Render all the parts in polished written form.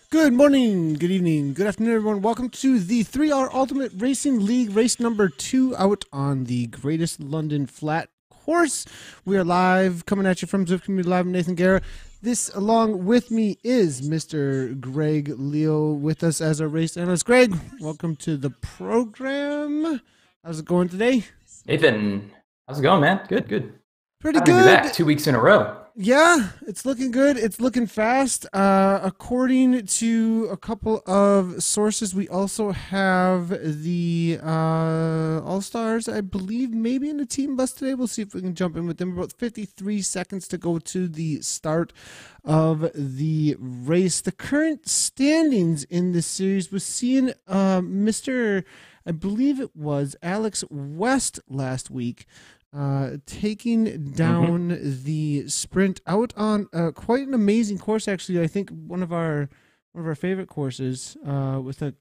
Good morning, good evening, good afternoon, everyone. Welcome to the 3R Ultimate Racing League race number 2 out on the Greatest London Flat course. We are live, coming at you from Zwift Community Live. I'm Nathan Guerra. This, along with me, is Mr. Greg Leo with us as our race analyst. Greg, welcome to the program. How's it going today? Nathan, how's it going, man? Good. Pretty Happy to good. be back 2 weeks in a row. Yeah, it's looking good. It's looking fast. According to a couple of sources, we also have the All-Stars, I believe, maybe in the team bus today. We'll see if we can jump in with them. About 53 seconds to go to the start of the race. The current standings in this series was seeing Mr. I believe it was Alex West last week, taking down the sprint out on quite an amazing course. Actually, I think one of our favorite courses with a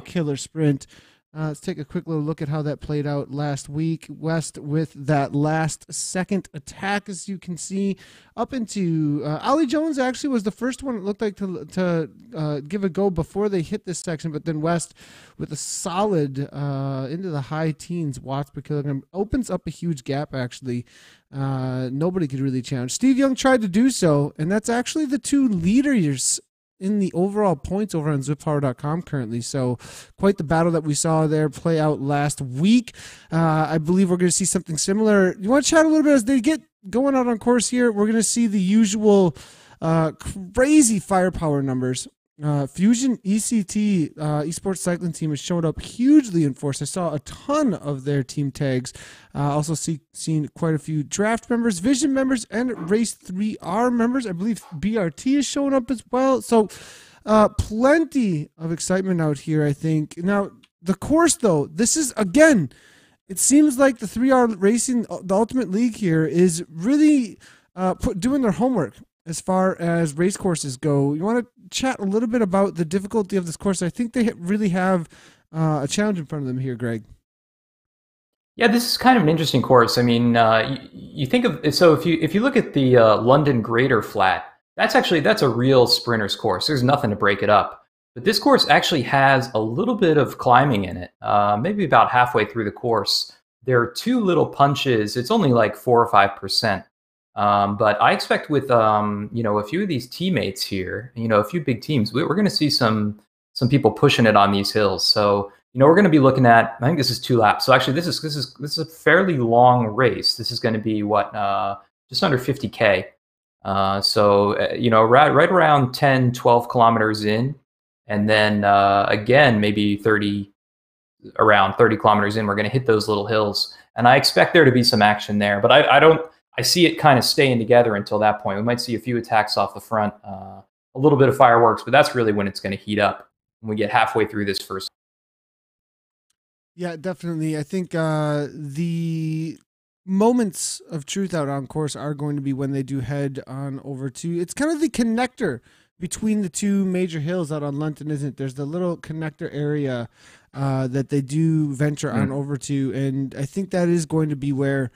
killer sprint. Let's take a quick little look at how that played out last week. West with that last second attack, as you can see, up into Ollie Jones actually was the first one it looked like to give a go before they hit this section, but then West with a solid into the high teens watts per kilogram opens up a huge gap. Actually, nobody could really challenge. Steve Young tried to do so, and that's actually the two leaders in the overall points over on ZwiftPower.com currently. So quite the battle that we saw there play out last week. I believe we're going to see something similar. You want to chat a little bit as they get going out on course here? We're going to see the usual crazy firepower numbers. Fusion ECT esports cycling team has shown up hugely in force. I saw a ton of their team tags. Also seen quite a few draft members, Vision members, and Race 3R members. I believe BRT is showing up as well. So plenty of excitement out here, I think. Now, the course, though, this is, again, it seems like the 3R Racing, the Ultimate League here, is really doing their homework as far as race courses go. You want to chat a little bit about the difficulty of this course? I think they really have a challenge in front of them here, Greg. Yeah, this is kind of an interesting course. I mean, you think of, so if you look at the London Greater Flat, that's a real sprinter's course. There's nothing to break it up. But this course actually has a little bit of climbing in it. Maybe about halfway through the course, there are two little punches. It's only like 4 or 5%. But I expect with a few of these teammates here, a few big teams, we're going to see some people pushing it on these hills. So we're going to be looking at, I think this is 2 laps. So actually, this is a fairly long race. This is going to be just under 50K. Right around 10, 12 kilometers in, and then again maybe around 30 kilometers in, we're going to hit those little hills, and I expect there to be some action there. But I see it kind of staying together until that point. We might see a few attacks off the front, a little bit of fireworks, but that's really when it's going to heat up when we get halfway through this first. Yeah, definitely. I think the moments of truth out on course are going to be when they do head on over to, it's kind of the connector between the two major hills out on London, isn't it? There's the little connector area that they do venture on over to, and I think that is going to be where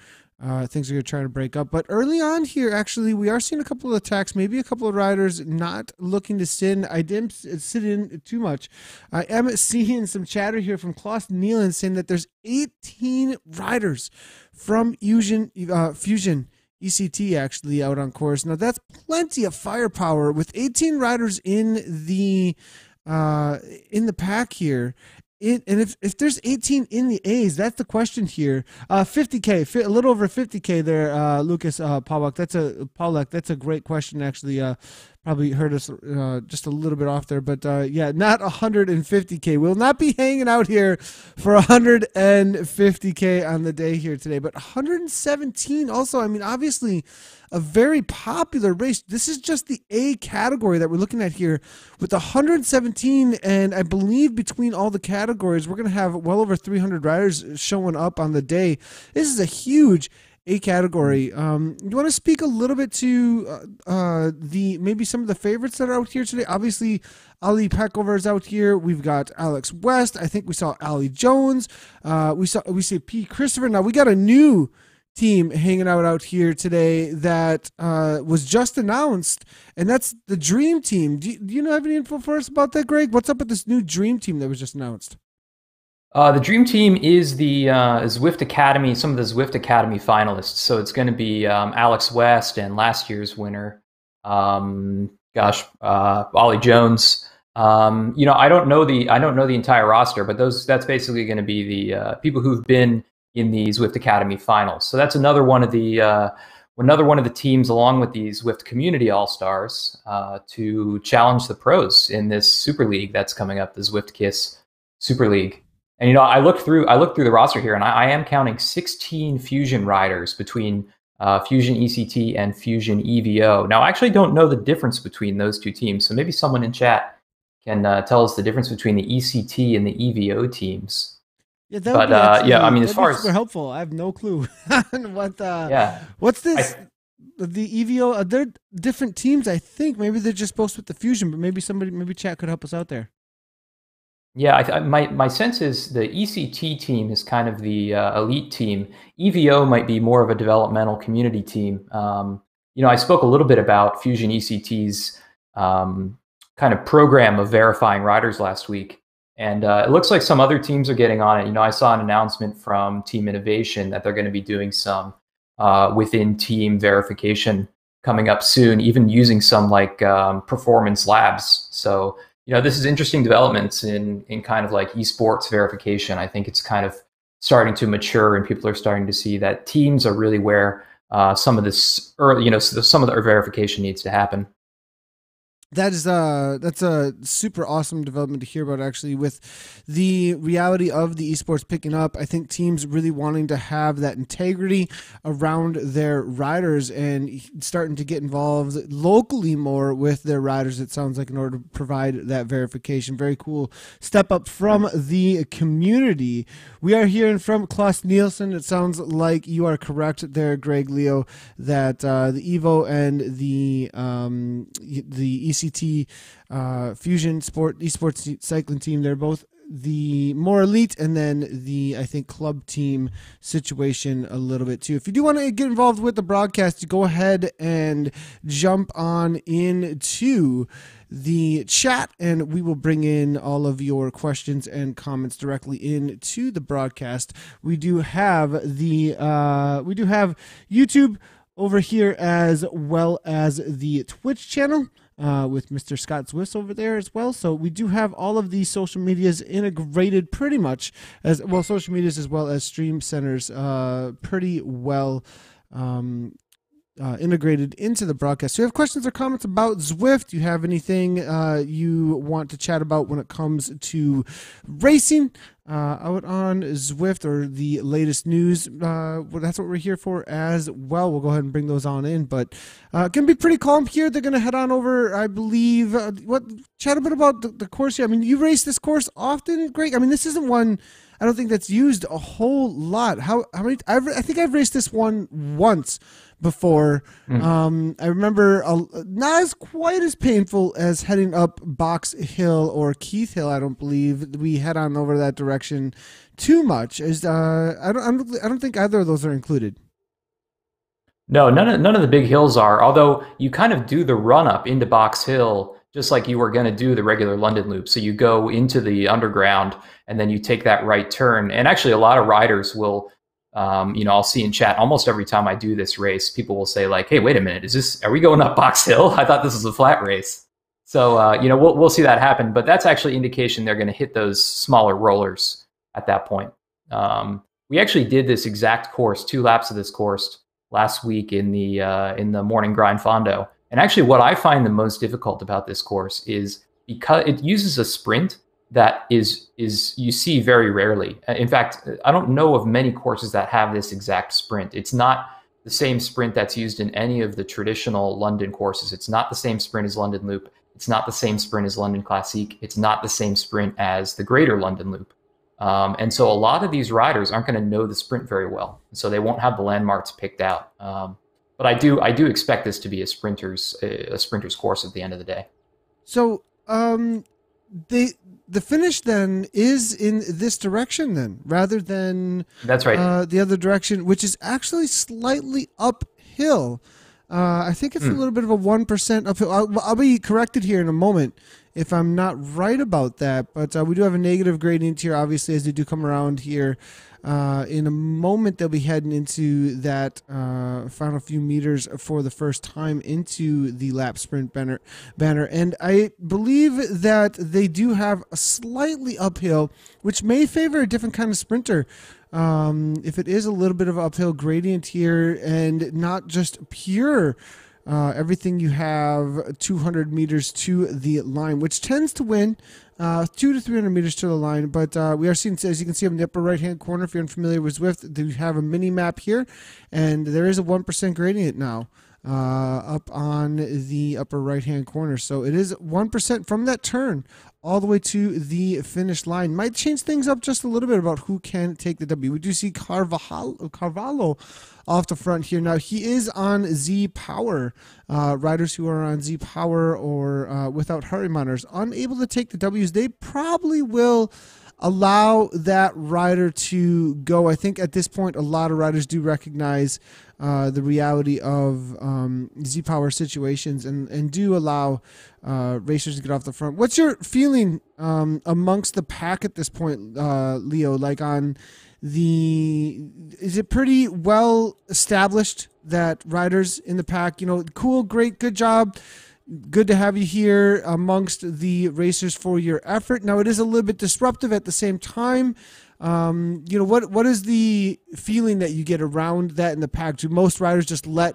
things are going to try to break up. But early on here, actually, we are seeing a couple of attacks, maybe a couple of riders not looking to sit in. I didn't sit in too much. I am seeing some chatter here from Klaus Neelan saying that there's 18 riders from Fusion ECT actually out on course. Now, that's plenty of firepower with 18 riders in the pack here. And if there's 18 in the A's, that's the question here. 50K, a little over 50K there, Lucas Paulak. That's a great question, actually. Probably heard us just a little bit off there, but yeah, not 150K. We'll not be hanging out here for 150K on the day here today, but 117 also. I mean, obviously, a very popular race. This is just the A category that we're looking at here with 117, and I believe between all the categories, we're going to have well over 300 riders showing up on the day. This is a huge A category. You want to speak a little bit to maybe some of the favorites that are out here today? Obviously, Ali Peckover is out here. We've got Alex West. I think we saw Ali Jones. We see P. Christopher. Now we got a new team hanging out here today that was just announced, and that's the Dream Team. Do you have any info for us about that, Greg? What's up with this new Dream Team that was just announced? The Dream Team is the Zwift Academy, some of the Zwift Academy finalists. So it's going to be Alex West and last year's winner, Ollie Jones. I don't know the entire roster, but that's basically going to be the people who've been in the Zwift Academy finals. So that's another one of the teams, along with the Zwift Community All Stars, to challenge the pros in this Super League that's coming up, the Zwift Kiss Super League. And I looked through the roster here, and I am counting 16 Fusion riders between Fusion ECT and Fusion EVO. Now, I actually don't know the difference between those two teams, so maybe someone in chat can tell us the difference between the ECT and the EVO teams. Yeah, that would be actually, I mean, as far as super helpful, I have no clue on what. Yeah, what's this? The EVO? They're different teams, I think. Maybe they're just supposed with the Fusion, but maybe chat could help us out there. Yeah, my sense is the ECT team is kind of the elite team. EVO might be more of a developmental community team. I spoke a little bit about Fusion ECT's kind of program of verifying riders last week, and it looks like some other teams are getting on it. I saw an announcement from Team Innovation that they're going to be doing some within team verification coming up soon, even using some like performance labs. So this is interesting developments in kind of like esports verification. I think it's kind of starting to mature, and people are starting to see that teams are really where some of this early, some of the verification needs to happen. That's a super awesome development to hear about, actually, with the reality of the esports picking up. I think teams really wanting to have that integrity around their riders and starting to get involved locally more with their riders, it sounds like, in order to provide that verification. Very cool step up from the community. We are hearing from Klaus Nielsen. It sounds like you are correct there, Greg, Leo, that the Evo and the ECT Fusion esports cycling team, they're both the more elite, and then the, I think, club team situation a little bit too. If you do want to get involved with the broadcast, you go ahead and jump on into the chat, and we will bring in all of your questions and comments directly into the broadcast. We do have YouTube over here, as well as the Twitch channel with Mr. Scott Swiss over there as well. So we do have all of these social medias integrated pretty much, as well, social medias as well as stream centers pretty well integrated into the broadcast. So you have questions or comments about Zwift? Do you have anything you want to chat about when it comes to racing out on Zwift, or the latest news? That's what we're here for as well. We'll go ahead and bring those on in, but going to be pretty calm here. They're going to head on over, I believe, chat a bit about the course here. I mean, you race this course often, Greg? I mean, this isn't one I don't think that's used a whole lot. How many? I think I've raced this one once before. I remember not as quite as painful as heading up Box Hill or Keith Hill. I don't believe we head on over that direction too much. I don't think either of those are included. No, none of the big hills are. Although you kind of do the run up into Box Hill just like you were going to do the regular London Loop. So you go into the underground and then you take that right turn. And actually, a lot of riders will. I'll see in chat almost every time I do this race, people will say like, "Hey, wait a minute, are we going up Box Hill? I thought this was a flat race." So we'll see that happen, but that's actually indication they're going to hit those smaller rollers at that point. We actually did this exact course, 2 laps of this course last week in the morning grind fondo. And actually, what I find the most difficult about this course is because it uses a sprint that is you see very rarely. In fact, I don't know of many courses that have this exact sprint. It's not the same sprint that's used in any of the traditional London courses. It's not the same sprint as London Loop. It's not the same sprint as London Classique. It's not the same sprint as the Greater London Loop. And so a lot of these riders aren't going to know the sprint very well. So they won't have the landmarks picked out. But I do expect this to be a sprinter's course at the end of the day. So they the finish then is in this direction then, rather than That's right. the other direction, which is actually slightly uphill. I think it's a Hmm. little bit of a 1% uphill. I'll be corrected here in a moment if I'm not right about that, but we do have a negative gradient here, obviously, as they do come around here. In a moment, they'll be heading into that final few meters for the first time into the lap sprint banner. And I believe that they do have a slightly uphill, which may favor a different kind of sprinter. If it is a little bit of an uphill gradient here and not just pure everything, you have 200 meters to the line, which tends to win 2 to 300 meters to the line. But we are seeing, as you can see in the upper right hand corner, if you're unfamiliar with Zwift, you have a mini map here, and there is a 1% gradient now up on the upper right hand corner. So it is 1% from that turn all the way to the finish line. Might change things up just a little bit about who can take the W. We do see Carvalho off the front here. Now, he is on Z Power. Riders who are on Z Power or without heart rate monitors, unable to take the Ws, they probably will allow that rider to go. I think at this point, a lot of riders do recognize the reality of Z Power situations and do allow racers to get off the front. What's your feeling amongst the pack at this point, Leo? Like is it pretty well established that riders in the pack, cool, great, good job. Good to have you here amongst the racers for your effort. Now, it is a little bit disruptive at the same time. What is the feeling that you get around that in the pack? Do most riders just let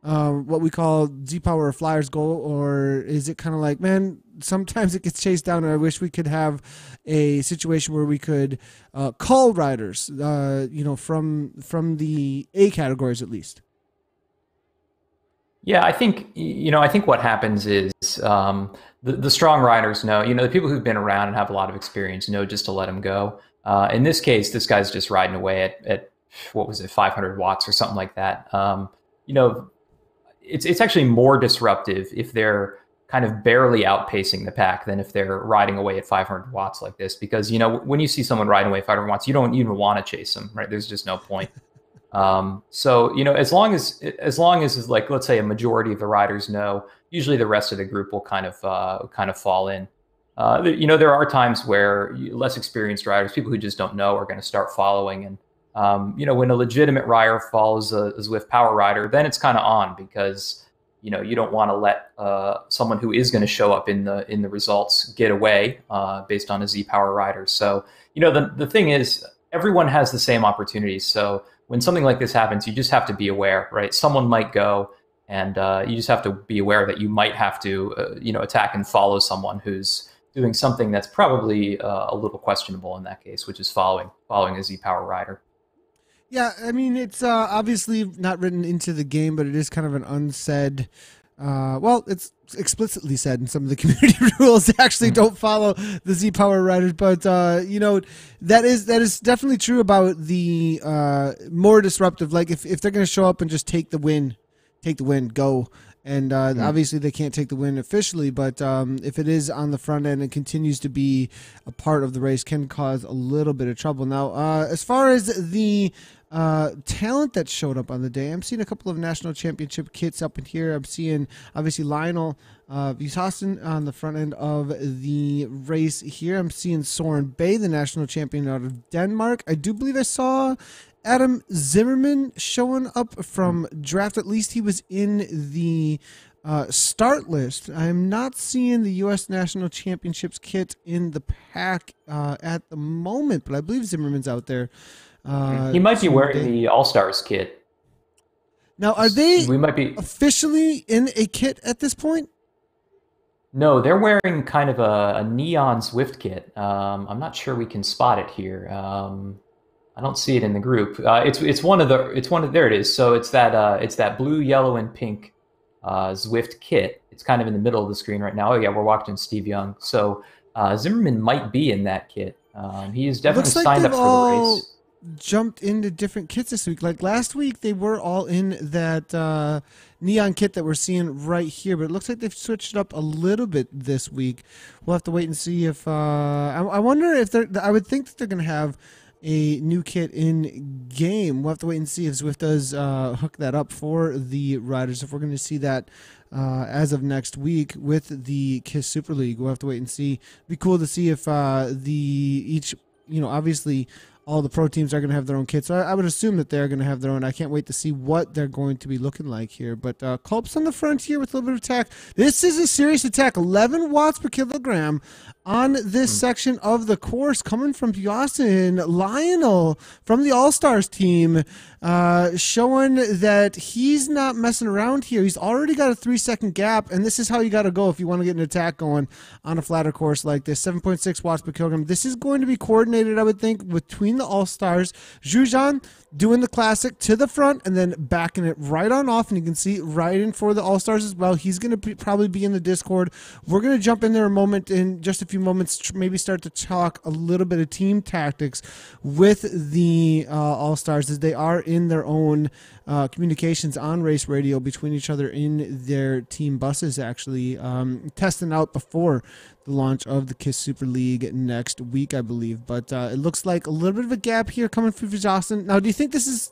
what we call Z Power or Flyers go, or is it kind of like, man, sometimes it gets chased down, and I wish we could have a situation where we could call riders, from the A categories at least? Yeah, I think what happens is the strong riders know, the people who've been around and have a lot of experience know just to let them go. In this case, this guy's just riding away at what was it, 500 watts or something like that. It's actually more disruptive if they're kind of barely outpacing the pack than if they're riding away at 500 watts like this. Because when you see someone riding away at 500 watts, you don't even want to chase them, right? There's just no point. So as long as like, let's say a majority of the riders know, usually the rest of the group will kind of fall in. There are times where less experienced riders, people who just don't know, are going to start following. And when a legitimate rider follows a Zwift Power rider, then it's kind of on, because you don't want to let someone who is going to show up in the results get away based on a Z Power rider. So the thing is, everyone has the same opportunities. So when something like this happens, you just have to be aware, right? Someone might go, and you just have to be aware that you might have to, attack and follow someone who's doing something that's probably a little questionable in that case, which is following a Z Power rider. Yeah, I mean, it's obviously not written into the game, but it is kind of an unsaid. It's explicitly said in some of the community rules. Actually, don't follow the Z Power riders, but that is definitely true about the more disruptive. Like if they're going to show up and just take the win, go. And obviously they can't take the win officially, but if it is on the front end and continues to be a part of the race, can cause a little bit of trouble. Now, as far as the talent that showed up on the day, I'm seeing a couple of national championship kits up in here. I'm seeing obviously Lionel Vitasten on the front end of the race here. I'm seeing Soren Bay, the national champion out of Denmark. I do believe I saw Adam Zimmerman showing up from draft. At least he was in the start list. I'm not seeing the U.S. National Championships kit in the pack at the moment, but I believe Zimmerman's out there. He might be wearing the All Stars kit. Now, are they We might be officially in a kit at this point? No, they're wearing kind of a neon Zwift kit. I'm not sure we can spot it here. I don't see it in the group. It's one of there it is. So it's that blue, yellow, and pink Zwift kit. It's kind of in the middle of the screen right now. Oh yeah, we're watching Steve Young. So Zimmerman might be in that kit. He is definitely signed up for the race. jumped into different kits this week. Like last week, they were all in that neon kit that we're seeing right here, but it looks like they've switched it up a little bit this week. We'll have to wait and see if I wonder if they're. I would think that they're going to have a new kit in game. We'll have to wait and see if Zwift does hook that up for the riders. If we're going to see that as of next week with the KISS Super League, we'll have to wait and see. It'd be cool to see if obviously all the pro teams are going to have their own kits. So I would assume that they're going to have their own. I can't wait to see what they're going to be looking like here. But Culp's on the front here with a little bit of attack. This is a serious attack. 11 watts per kilogram on this section of the course coming from Bjorn. Lionel from the All-Stars team showing that he's not messing around here. He's already got a 3-second gap, and this is how you got to go if you want to get an attack going on a flatter course like this. 7.6 watts per kilogram. This is going to be coordinated, I would think, between the All-Stars. Zhujian doing the classic to the front and then backing it right on off, and you can see right in for the All-Stars as well. He's going to probably be in the Discord. We're going to jump in there in just a few moments, maybe start to talk a little bit of team tactics with the All-Stars as they are in their own communications on race radio between each other in their team buses, actually testing out before the launch of the KISS Super League next week, I believe. But it looks like a little bit of a gap here coming from Justin. Now, do you think this is...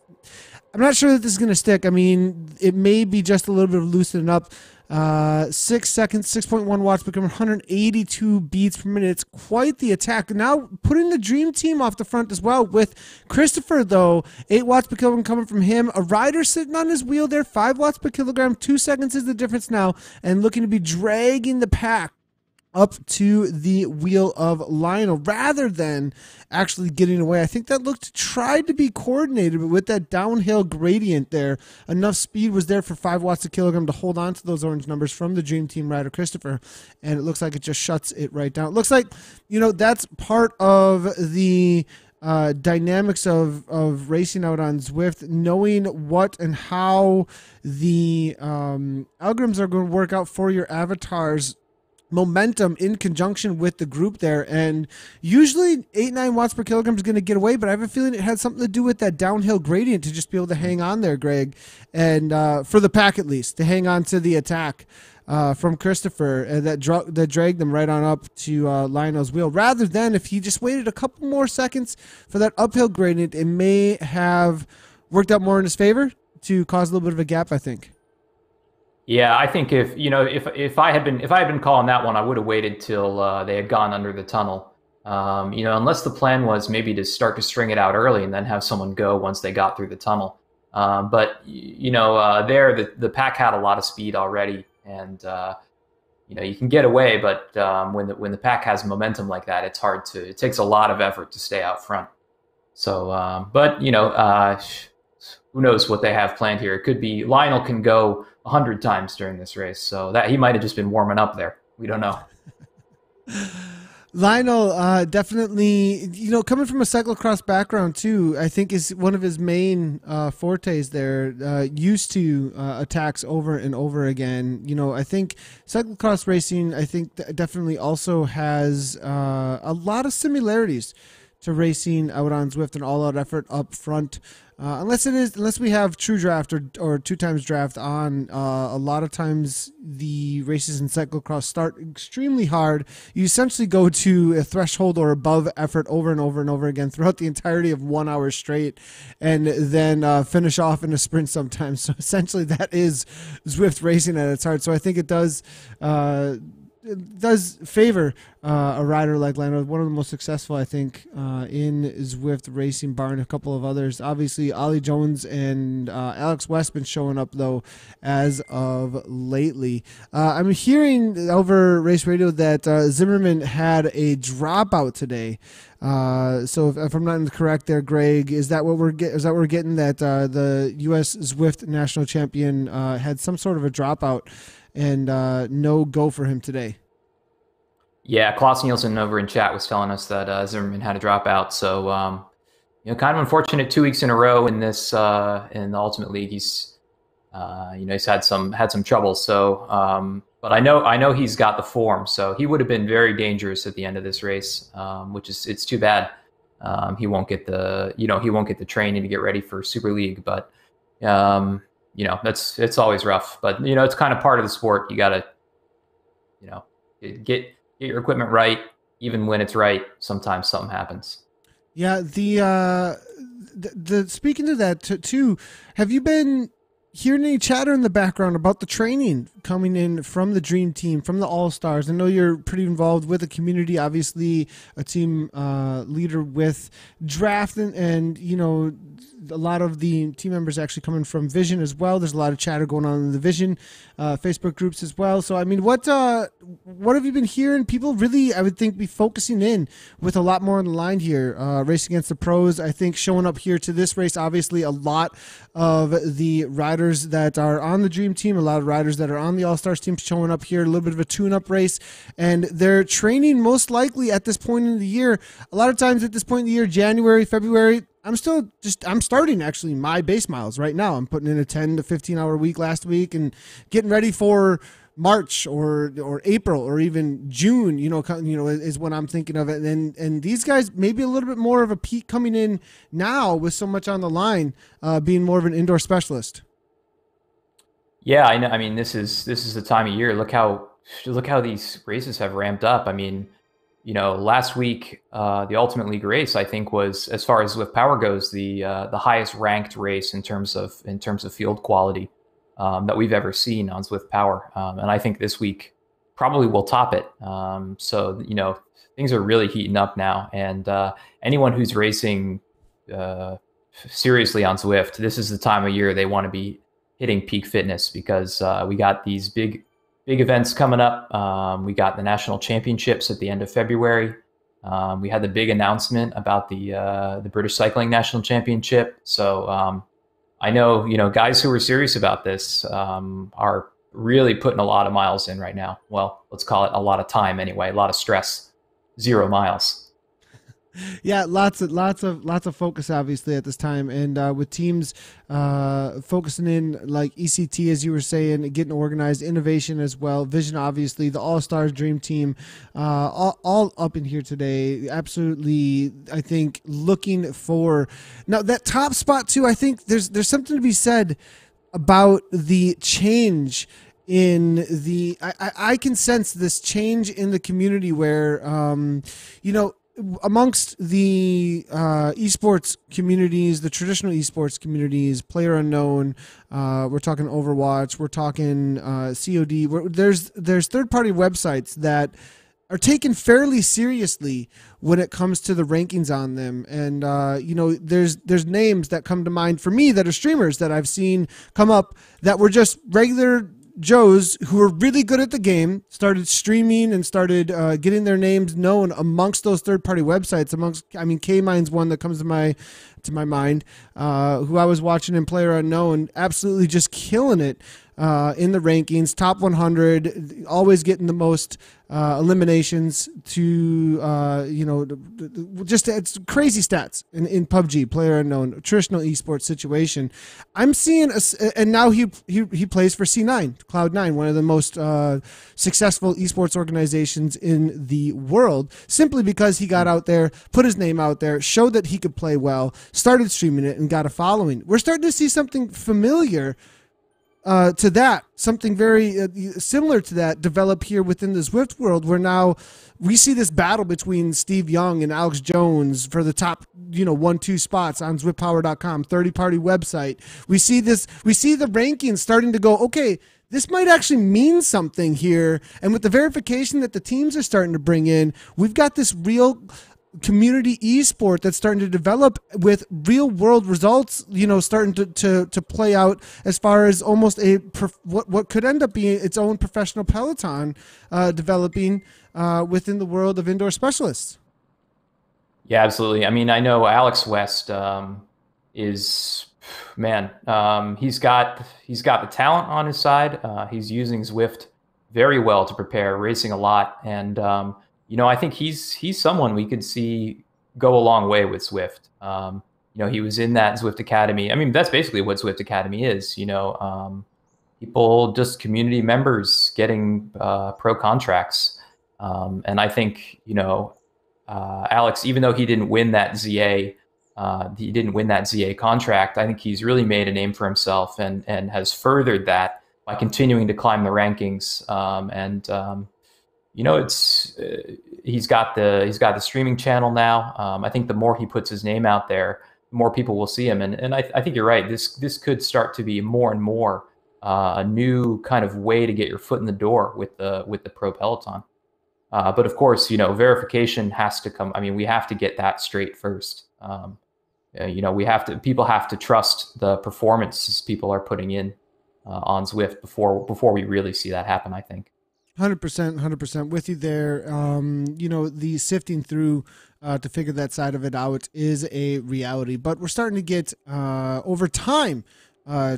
I'm not sure that this is going to stick. I mean, it may be just a little bit of loosening up. 6 seconds, 6.1 watts, become 182 beats per minute. It's quite the attack. Now putting the Dream Team off the front as well with Christopher, though. 8 watts per kilogram coming from him. A rider sitting on his wheel there. 5 watts per kilogram. 2 seconds is the difference now. And looking to be dragging the pack up to the wheel of Lionel rather than actually getting away. I think that tried to be coordinated, but with that downhill gradient there, enough speed was there for 5 watts a kilogram to hold on to those orange numbers from the Dream Team rider Christopher, and it looks like it just shuts it right down. It looks like, that's part of the dynamics of racing out on Zwift, knowing what and how the algorithms are going to work out for your avatars momentum in conjunction with the group there, and usually 8-9 watts per kilogram is going to get away, but I have a feeling it had something to do with that downhill gradient to just be able to hang on there, Greg, and for the pack at least, to hang on to the attack from Christopher that dragged them right on up to Lionel's wheel, rather than if he just waited a couple more seconds for that uphill gradient, it may have worked out more in his favor to cause a little bit of a gap, I think. Yeah, I think if I had been calling that one, I would have waited till they had gone under the tunnel. Unless the plan was maybe to start to string it out early and then have someone go once they got through the tunnel. But there the pack had a lot of speed already, and you can get away, but when the pack has momentum like that, it takes a lot of effort to stay out front. So, who knows what they have planned here? It could be Lionel can go 100 times during this race, so that he might have just been warming up there. We don't know. Lionel definitely, coming from a cyclocross background too, I think is one of his main fortes there. Used to attacks over and over again. I think cyclocross racing, definitely also has a lot of similarities to racing out on Zwift, an all-out effort up front. Unless we have true draft or 2 times draft on, a lot of times the races in cyclocross start extremely hard. You essentially go to a threshold or above effort over and over and over again throughout the entirety of 1 hour straight, and then finish off in a sprint sometimes. So essentially that is Zwift racing at its heart. So I think it does favor a rider like Lionel, one of the most successful, I think, in Zwift racing, barring a couple of others. Obviously, Ollie Jones and Alex West been showing up, though, as of lately. I'm hearing over race radio that Zimmerman had a dropout today. So if I'm not incorrect there, Greg, is that what we're getting? That the U.S. Zwift national champion had some sort of a dropout and no go for him today. Yeah, Klaus Nielsen over in chat was telling us that Zimmerman had a dropout. So, kind of unfortunate 2 weeks in a row in this in the Ultimate League. He's had some trouble. So, but I know he's got the form. So he would have been very dangerous at the end of this race, it's too bad. He won't get the he won't get the training to get ready for Super League, but um, it's always rough. But it's kind of part of the sport. You got to you know get your equipment right, even when it's right. Sometimes something happens. Yeah, the speaking to that too, have you been hearing any chatter in the background about the training coming in from the Dream Team, from the All Stars? I know you're pretty involved with the community, obviously a team leader with draft, and a lot of the team members actually coming from Vision as well. There's a lot of chatter going on in the Vision Facebook groups as well. So I mean, what have you been hearing? People really, I would think, be focusing in with a lot more on the line here. Race Against the Pros, I think, showing up here to this race. Obviously, a lot of the riders that are on the Dream Team, a lot of riders that are on the All Stars team showing up here. A little bit of a tune-up race, and they're training most likely at this point in the year. A lot of times at this point in the year, January, February, I'm starting actually my base miles right now. I'm putting in a 10 to 15 hour week last week and getting ready for March or April or even June, is what I'm thinking of it. And these guys, maybe a little bit more of a peak coming in now with so much on the line, being more of an indoor specialist. Yeah, I know. I mean, this is the time of year. Look how these races have ramped up. I mean, last week, the Ultimate League race, I think, was, as far as Zwift Power goes, the highest ranked race in terms of field quality that we've ever seen on Zwift Power, and I think this week probably will top it. So things are really heating up now, and anyone who's racing seriously on Zwift, this is the time of year they want to be hitting peak fitness, because we got these big events coming up. We got the national championships at the end of February. We had the big announcement about the British Cycling National Championship. So I know guys who are serious about this are really putting a lot of miles in right now. Well, let's call it a lot of time anyway. A lot of stress. 0 miles. Yeah, lots of focus obviously at this time, and with teams focusing in like ECT, as you were saying, getting organized, innovation as well, Vision, obviously the All Stars Dream Team, all up in here today. Absolutely, I think looking for now that top spot too. I think there's something to be said about the change in the. I can sense this change in the community where amongst the esports communities, the traditional esports communities, Player Unknown, we're talking Overwatch, we're talking COD. There's third-party websites that are taken fairly seriously when it comes to the rankings on them, and there's names that come to mind for me that are streamers that I've seen come up that were just regular Joes who were really good at the game, started streaming and started getting their names known amongst those third-party websites. K-Mine's one that comes to my mind, who I was watching in Player Unknown, absolutely just killing it in the rankings, top 100, always getting the most eliminations to just it's crazy stats in PUBG, Player Unknown, traditional esports situation. I'm seeing and now he plays for C9, Cloud9, one of the most successful esports organizations in the world, simply because he got out there, put his name out there, showed that he could play well, started streaming it, and got a following. We're starting to see something familiar to that, something very similar to that develop here within the Zwift world, where now we see this battle between Steve Young and Alex Jones for the top 1-2 spots on ZwiftPower.com, 30-party website. We see the rankings starting to go, okay, this might actually mean something here. And with the verification that the teams are starting to bring in, we've got this real community esport that's starting to develop with real world results, starting to play out as far as almost what could end up being its own professional peloton developing within the world of indoor specialists. Yeah, absolutely. I mean, I know Alex West is, man, he's got the talent on his side. He's using Zwift very well to prepare, racing a lot, and I think he's someone we could see go a long way with Zwift. He was in that Zwift Academy. I mean, that's basically what Zwift Academy is. People, just community members getting pro contracts, and I think Alex, even though he didn't win that ZA contract, I think he's really made a name for himself and has furthered that by continuing to climb the rankings. It's he's got the streaming channel now. I think the more he puts his name out there, the more people will see him. And I think you're right. This could start to be more and more a new kind of way to get your foot in the door with the pro Peloton. But of course, verification has to come. I mean, we have to get that straight first. People have to trust the performances people are putting in on Zwift before we really see that happen, I think. 100% with you there. The sifting through to figure that side of it out is a reality, but we're starting to get over time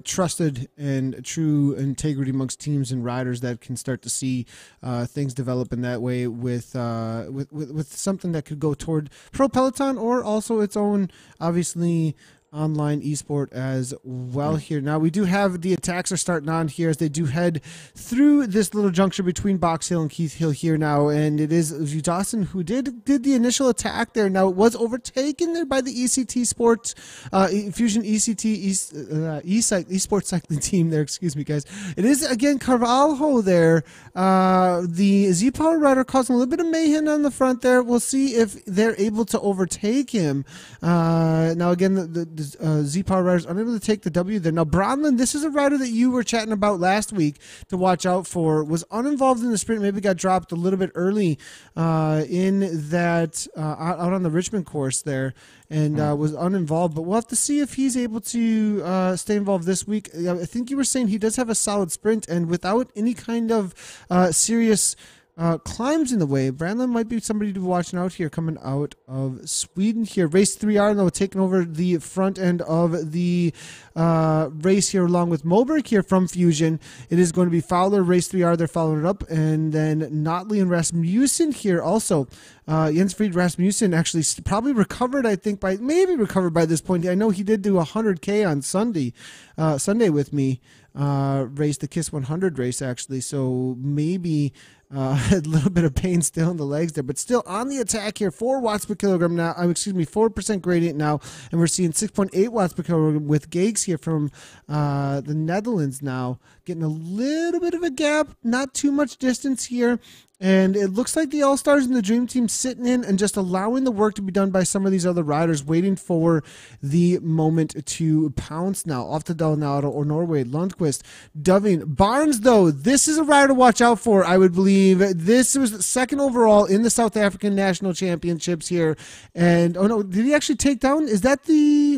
trusted and true integrity amongst teams and riders that can start to see things develop in that way with something that could go toward pro Peloton or also its own, obviously, online esport as well here. Now we do have the attacks are starting on here as they do head through this little juncture between Box Hill and Keith Hill here now, and it is Dawson who did the initial attack there. Now it was overtaken there by the ECT Sports Fusion ECT esports cycling team there. Excuse me, guys. It is again Carvalho there. The Z Power rider causing a little bit of mayhem on the front there. We'll see if they're able to overtake him. Now again, the Z-Power riders unable to take the W there. Now, Bronlund, this is a rider that you were chatting about last week to watch out for. Was uninvolved in the sprint, maybe got dropped a little bit early in that out on the Richmond course there, and was uninvolved. But we'll have to see if he's able to stay involved this week. I think you were saying he does have a solid sprint, and without any kind of serious climbs in the way, Brandon might be somebody to be watching out here coming out of Sweden here. Race 3R though taking over the front end of the race here along with Moberg here from Fusion. It is going to be Fowler, Race 3R, they're following it up, and then Notley and Rasmussen here also. Jens Fried Rasmussen actually probably recovered, I think, by this point. I know he did do 100K on Sunday with me, race the KISS 100 race actually, so maybe a little bit of pain still in the legs there, but still on the attack here. 4 watts per kilogram now. 4% gradient now, and we're seeing 6.8 watts per kilogram with Gags here from the Netherlands now, getting a little bit of a gap, not too much distance here. And it looks like the All-Stars and the Dream Team sitting in and just allowing the work to be done by some of these other riders, waiting for the moment to pounce now. Off to Dalnado or Norway, Lundqvist, Doving. Barnes, though, this is a rider to watch out for, I would believe. This was second overall in the South African National Championships here. And, oh no, did he actually take down? Is that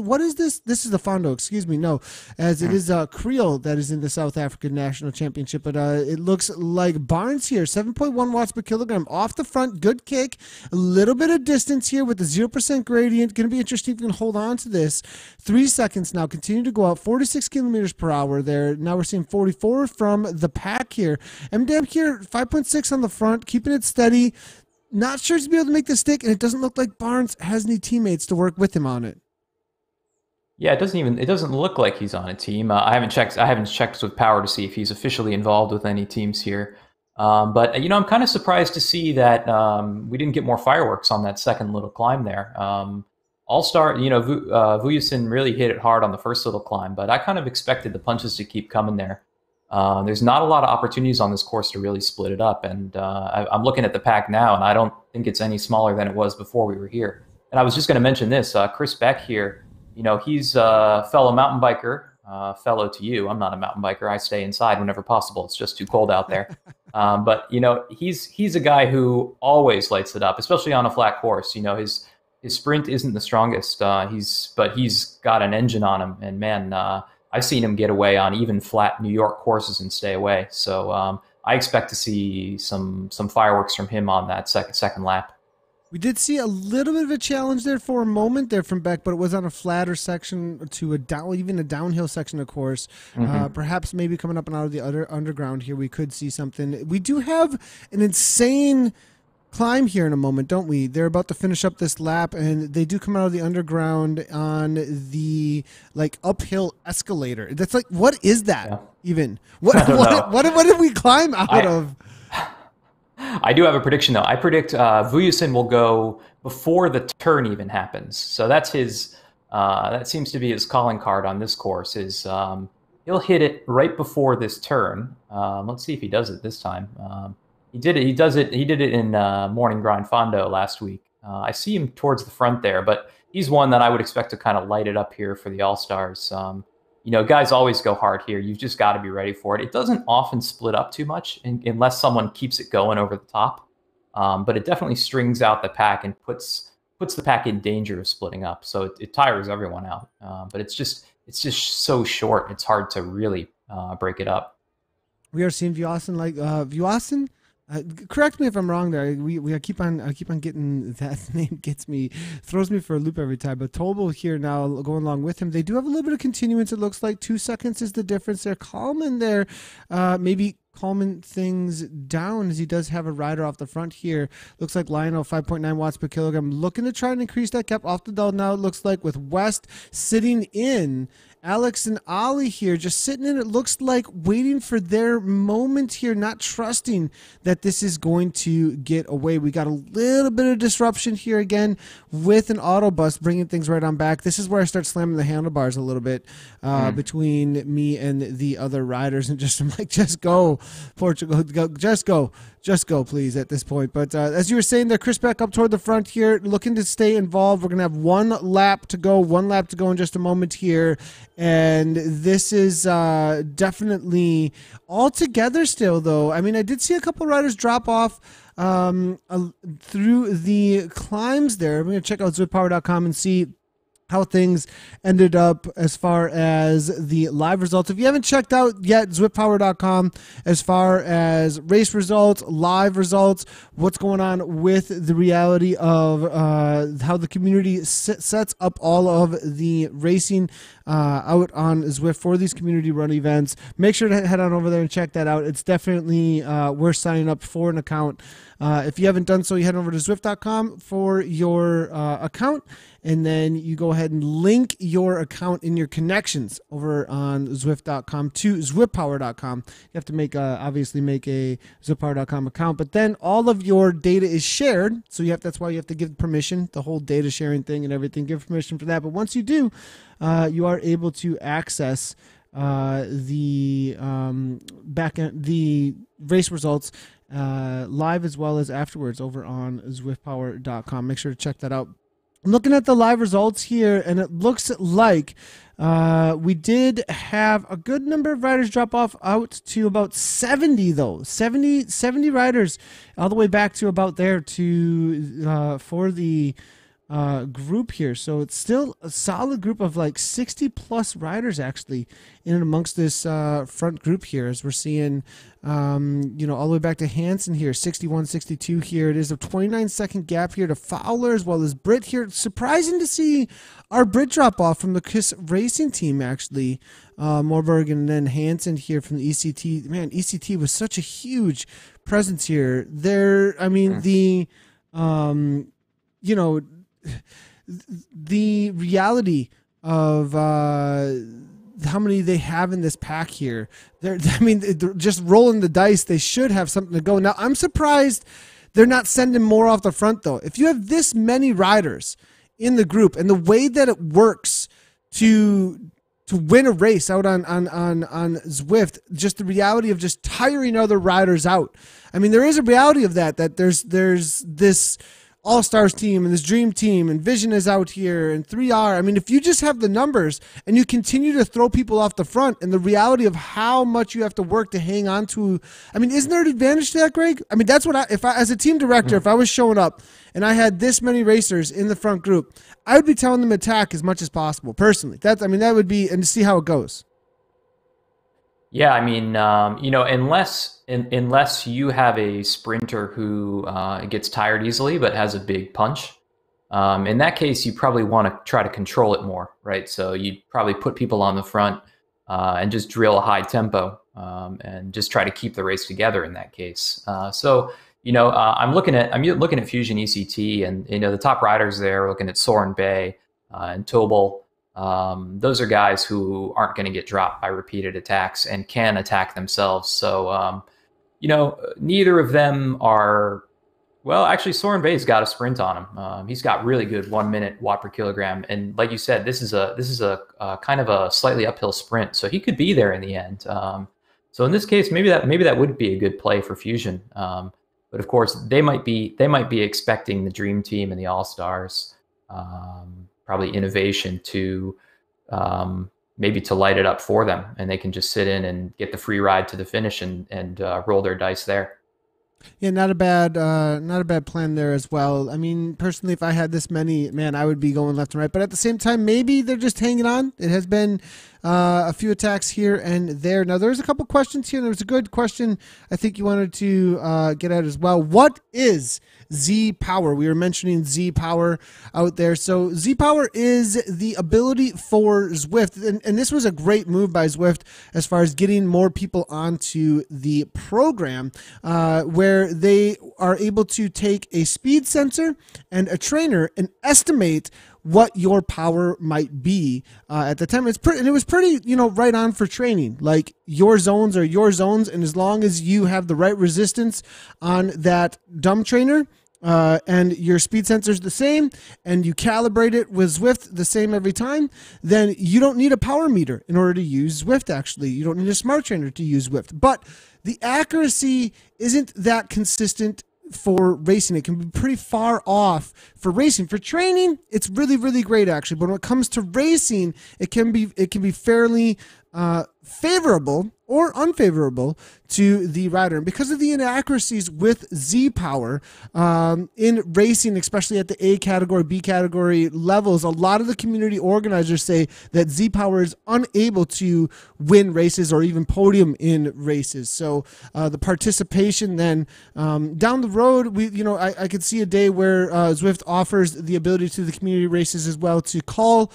what is this? This is the Fondo, excuse me. No, as it is Creel that is in the South African National Championship. But it looks like Barnes here, 7.1 watts per kilogram off the front, good kick, a little bit of distance here with the 0% gradient. Going to be interesting if we can hold on to this. 3 seconds now, continue to go out, 46 kilometers per hour there. Now we're seeing 44 from the pack here. MDAM here, 5.6 on the front, keeping it steady. Not sure to be able to make the stick, and it doesn't look like Barnes has any teammates to work with him on it. Yeah, it doesn't look like he's on a team. I haven't checked with Power to see if he's officially involved with any teams here. But I'm kind of surprised to see that we didn't get more fireworks on that second little climb there. All-Star, Vujasin really hit it hard on the first little climb, but I kind of expected the punches to keep coming there. There's not a lot of opportunities on this course to really split it up, and I'm looking at the pack now, and I don't think it's any smaller than it was before we were here. And I was just going to mention this, Chris Beck here, he's a fellow mountain biker, fellow to you. I'm not a mountain biker. I stay inside whenever possible. It's just too cold out there. But he's a guy who always lights it up, especially on a flat course. His sprint isn't the strongest. But he's got an engine on him, and man, I've seen him get away on even flat New York courses and stay away. So I expect to see some fireworks from him on that second lap. We did see a little bit of a challenge there for a moment there from Beck, but it was on a flatter section to even a downhill section, of course. Perhaps maybe coming up and out of the underground here, we could see something. We do have an insane climb here in a moment, don't we? They're about to finish up this lap, and they do come out of the underground on the uphill escalator. That's what is that even? What did we climb out of? I do have a prediction though. I predict Vuyasin will go before the turn even happens. So that's his. That seems to be his calling card on this course. Is he'll hit it right before this turn. Let's see if he does it this time. He did it. He does it. He did it in Morning Grind Fondo last week. I see him towards the front there, but he's one that I would expect to kind of light it up here for the All Stars. Guys always go hard here. You've just got to be ready for it. It doesn't often split up too much unless someone keeps it going over the top. But it definitely strings out the pack and puts the pack in danger of splitting up. So it tires everyone out. But it's just so short. It's hard to really break it up. We are seeing Vuyasin Vuyasin. Correct me if I'm wrong there. I keep on getting that name throws me for a loop every time. But Tobal here now going along with him. They do have a little bit of continuance. It looks like 2 seconds is the difference there. Coleman there, maybe calming things down as he does have a rider off the front here. Looks like Lionel 5.9 watts per kilogram looking to try and increase that gap off the dull now. It looks like with West sitting in. Alex and Ollie here just sitting in, it looks like waiting for their moment here, not trusting that this is going to get away. We got a little bit of disruption here again with an auto bus bringing things right on back. This is where I start slamming the handlebars a little bit between me and the other riders, and I'm like, just go, Portugal, just go, please, at this point. But as you were saying there, Chris back up toward the front here, looking to stay involved. We're going to have one lap to go in just a moment here. And this is definitely all together still, though. I mean, I did see a couple riders drop off through the climbs there. I'm going to check out zwiftpower.com and see how things ended up as far as the live results. If you haven't checked out yet, zwiftpower.com, as far as race results, live results, what's going on with the reality of how the community sets up all of the racing out on Zwift for these community run events. Make sure to head on over there and check that out. It's definitely worth signing up for an account. If you haven't done so, you head over to Zwift.com for your account, and then you go ahead and link your account in your connections over on Zwift.com to ZwiftPower.com. You have to obviously make a ZwiftPower.com account, but then all of your data is shared, so that's why you have to give permission, the whole data sharing thing and everything, give permission for that. But once you do, you are able to access the race results live as well as afterwards over on ZwiftPower.com. Make sure to check that out. I'm looking at the live results here, and it looks like we did have a good number of riders drop off out to about 70, though. 70 riders all the way back to about there for the group here. So it's still a solid group of like 60 plus riders actually in and amongst this front group here, as we're seeing all the way back to Hansen here, 61, 62 here. It is a 29-second gap here to Fowler as well as Britt here. It's surprising to see our Britt drop off from the KISS Racing team actually. Morberg and then Hansen here from the ECT. Man, ECT was such a huge presence here. The reality of how many they have in this pack here. They're just rolling the dice. They should have something to go. Now, I'm surprised they're not sending more off the front, though. If you have this many riders in the group and the way that it works to win a race out on Zwift, just the reality of just tiring other riders out. I mean, there is a reality of that there's this All-Stars team and this Dream team and Vision is out here and 3R. I mean, if you just have the numbers and you continue to throw people off the front and the reality of how much you have to work to hang on to, I mean, isn't there an advantage to that, Greg? I mean, that's what if I, as a team director, if I was showing up and I had this many racers in the front group, I would be telling them to attack as much as possible, personally. That would be, and to see how it goes. Yeah, I mean, unless you have a sprinter who gets tired easily but has a big punch, in that case, you probably want to try to control it more, right? So you'd probably put people on the front and just drill a high tempo and just try to keep the race together in that case. I'm looking at Fusion ECT, and the top riders there. Looking at Soren Bay and Tobal. Those are guys who aren't going to get dropped by repeated attacks and can attack themselves. So, neither of them are. Well, actually, Soren Bay's got a sprint on him. He's got really good 1 minute watt per kilogram, and like you said, this is a kind of a slightly uphill sprint, so he could be there in the end. So in this case, maybe that would be a good play for Fusion. But of course, they might be expecting the Dream Team and the All Stars, probably innovation to maybe to light it up for them, and they can just sit in and get the free ride to the finish and roll their dice there. Yeah, not a bad plan there as well. I mean, personally, if I had this many, man, I would be going left and right. But at the same time, maybe they're just hanging on. It has been a few attacks here and there. Now, there's a couple questions here. There was a good question I think you wanted to get at as well. What is Z Power? We were mentioning Z Power out there. So Z Power is the ability for Zwift, and this was a great move by Zwift as far as getting more people onto the program, where they are able to take a speed sensor and a trainer and estimate what your power might be at the time. And it was pretty, right on for training. Like, your zones are your zones, and as long as you have the right resistance on that dumb trainer, and your speed sensor is the same, and you calibrate it with Zwift the same every time, then you don't need a power meter in order to use Zwift. Actually, you don't need a smart trainer to use Zwift. But the accuracy isn't that consistent for racing. It can be pretty far off for racing. For training, it's really, really great actually. But when it comes to racing, it can be fairly favorable or unfavorable to the rider. And because of the inaccuracies with Z Power in racing, especially at the A category, B category levels, a lot of the community organizers say that Z Power is unable to win races or even podium in races. So the participation then down the road, I could see a day where Zwift offers the ability to the community races as well to call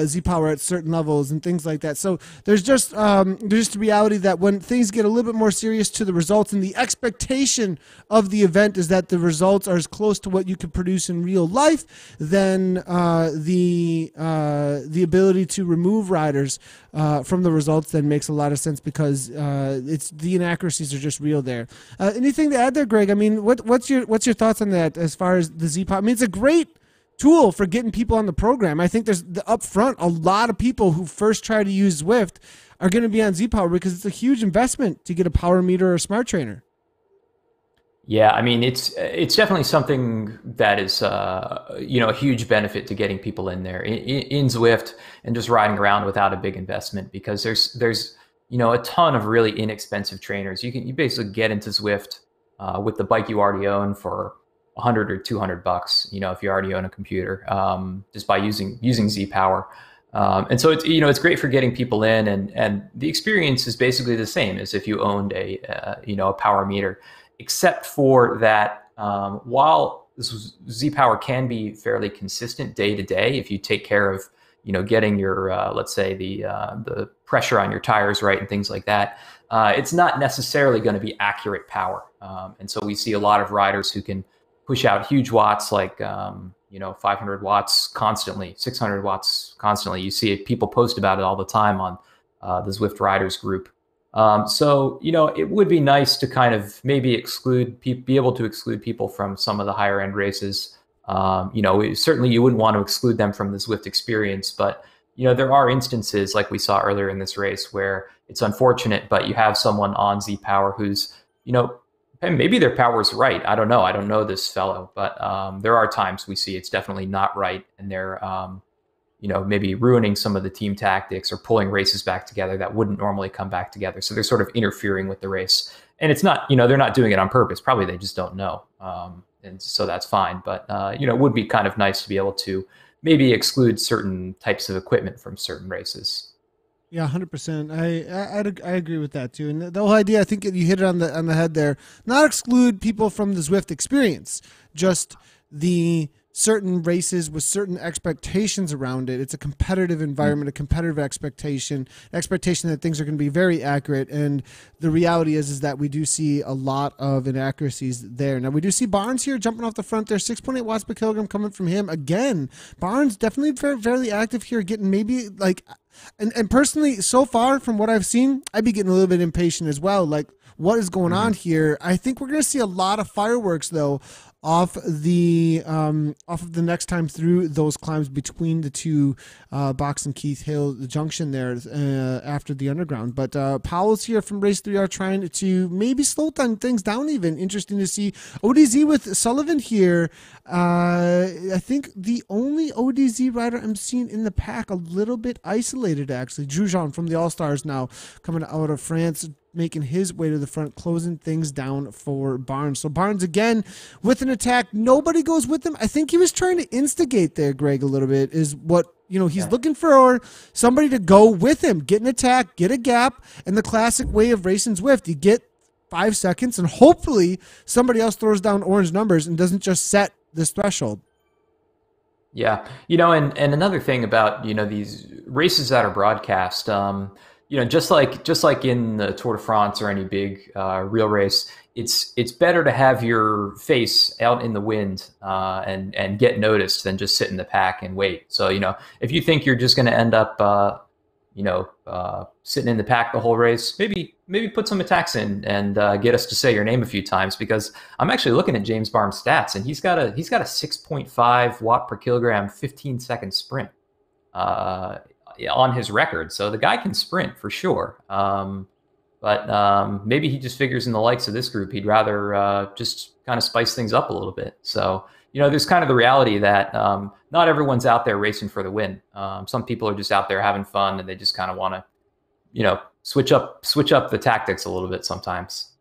Z Power at certain levels and things like that. So there's just the reality that when things get a little bit more serious to the results, and the expectation of the event is that the results are as close to what you could produce in real life, then the ability to remove riders from the results then makes a lot of sense, because it's the inaccuracies are just real there. Anything to add there, Greg? I mean, what's your thoughts on that as far as the Z Power? I mean, it's a great tool for getting people on the program. I think there's up front a lot of people who first try to use Zwift are going to be on Z Power because it's a huge investment to get a power meter or a smart trainer. Yeah, I me's definitely something that is a huge benefit to getting people in there in Zwift and just riding around without a big investment, because there's a ton of really inexpensive trainers. You basically get into Zwift with the bike you already own for $100 or $200, if you already own a computer, just by using Z Power. And so it's great for getting people in, and the experience is basically the same as if you owned a power meter, except for that while Z Power can be fairly consistent day to day if you take care of getting your let's say the pressure on your tires right and things like that, it's not necessarily going to be accurate power. And so we see a lot of riders who can push out huge watts, like 500 watts constantly, 600 watts constantly. You see people post about it all the time on the Zwift Riders group. So it would be nice to kind of maybe be able to exclude people from some of the higher end races. Certainly you wouldn't want to exclude them from the Zwift experience, but there are instances like we saw earlier in this race where it's unfortunate, but you have someone on Z Power who's and maybe their power is right. I don't know. I don't know this fellow, but there are times we see it's definitely not right, and they're maybe ruining some of the team tactics or pulling races back together that wouldn't normally come back together. So they're sort of interfering with the race, and it's not they're not doing it on purpose. Probably they just don't know, and so that's fine. But it would be kind of nice to be able to maybe exclude certain types of equipment from certain races. Yeah, 100%. I agree with that too. And the whole idea, I think you hit it on the head there. Not exclude people from the Zwift experience, just the certain races with certain expectations around it. It's a competitive environment, a competitive expectation that things are going to be very accurate. And the reality is that we do see a lot of inaccuracies there. Now we do see Barnes here jumping off the front there, 6.8 watts per kilogram coming from him again. Barnes definitely fairly active here, getting maybe like, and personally, so far from what I've seen, I'd be getting a little bit impatient as well. Like, what is going on here? I think we're going to see a lot of fireworks though off of the next time through those climbs between the two Box and Keith Hill junction there after the underground. But Powell's here from Race 3R trying to maybe slow things down even. Interesting to see ODZ with Sullivan here. I think the only ODZ rider I'm seeing in the pack a little bit isolated actually. Drujon from the All-Stars now coming out of France, making his way to the front, closing things down for Barnes. So Barnes again with an attack. Nobody goes with him. I think he was trying to instigate there, Greg, a little bit, is what, he's looking for somebody to go with him, get an attack, get a gap, and the classic way of racing Zwift, you get 5 seconds, and hopefully somebody else throws down orange numbers and doesn't just set this threshold. Yeah. And another thing about, these races that are broadcast, just like in the Tour de France or any big real race, it's better to have your face out in the wind and get noticed than just sit in the pack and wait. So if you think you're just going to end up sitting in the pack the whole race, maybe put some attacks in and get us to say your name a few times, because I'm actually looking at James Barnes' stats and he's got a 6.5 watt per kilogram 15-second sprint on his record. So the guy can sprint for sure. But maybe he just figures in the likes of this group, he'd rather just kind of spice things up a little bit. So, there's kind of the reality that not everyone's out there racing for the win. Some people are just out there having fun and they just kind of want to, switch up the tactics a little bit sometimes.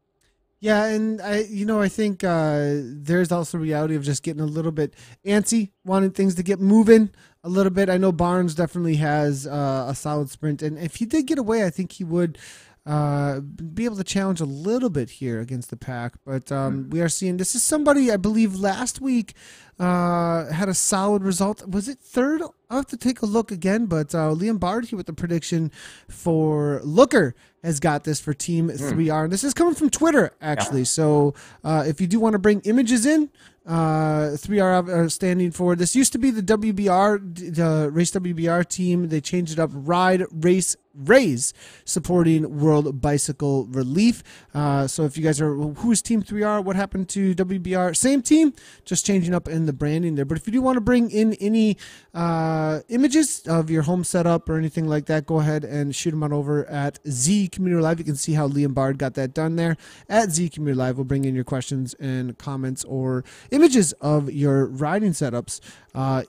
Yeah, and I think there's also the reality of just getting a little bit antsy, wanting things to get moving a little bit. I know Barnes definitely has a solid sprint, and if he did get away, I think he would be able to challenge a little bit here against the pack. But we are seeing, this is somebody I believe last week had a solid result. Was it third? I'll have to take a look again, but Liam Bard here with the prediction for Looker has got this for Team 3R. And this is coming from Twitter, actually. Yeah. So if you do want to bring images in, 3R are standing for, this used to be the WBR, the Race WBR team. They changed it up, Ride, Race, Raise, supporting World Bicycle Relief. So if you guys are, who's Team 3R? What happened to WBR? Same team, just changing up in the branding there. But if you do want to bring in any images of your home setup or anything like that, go ahead and shoot them on over at Z Community Live. You can see how Liam Bard got that done there at Z Community Live. We'll bring in your questions and comments or images of your riding setups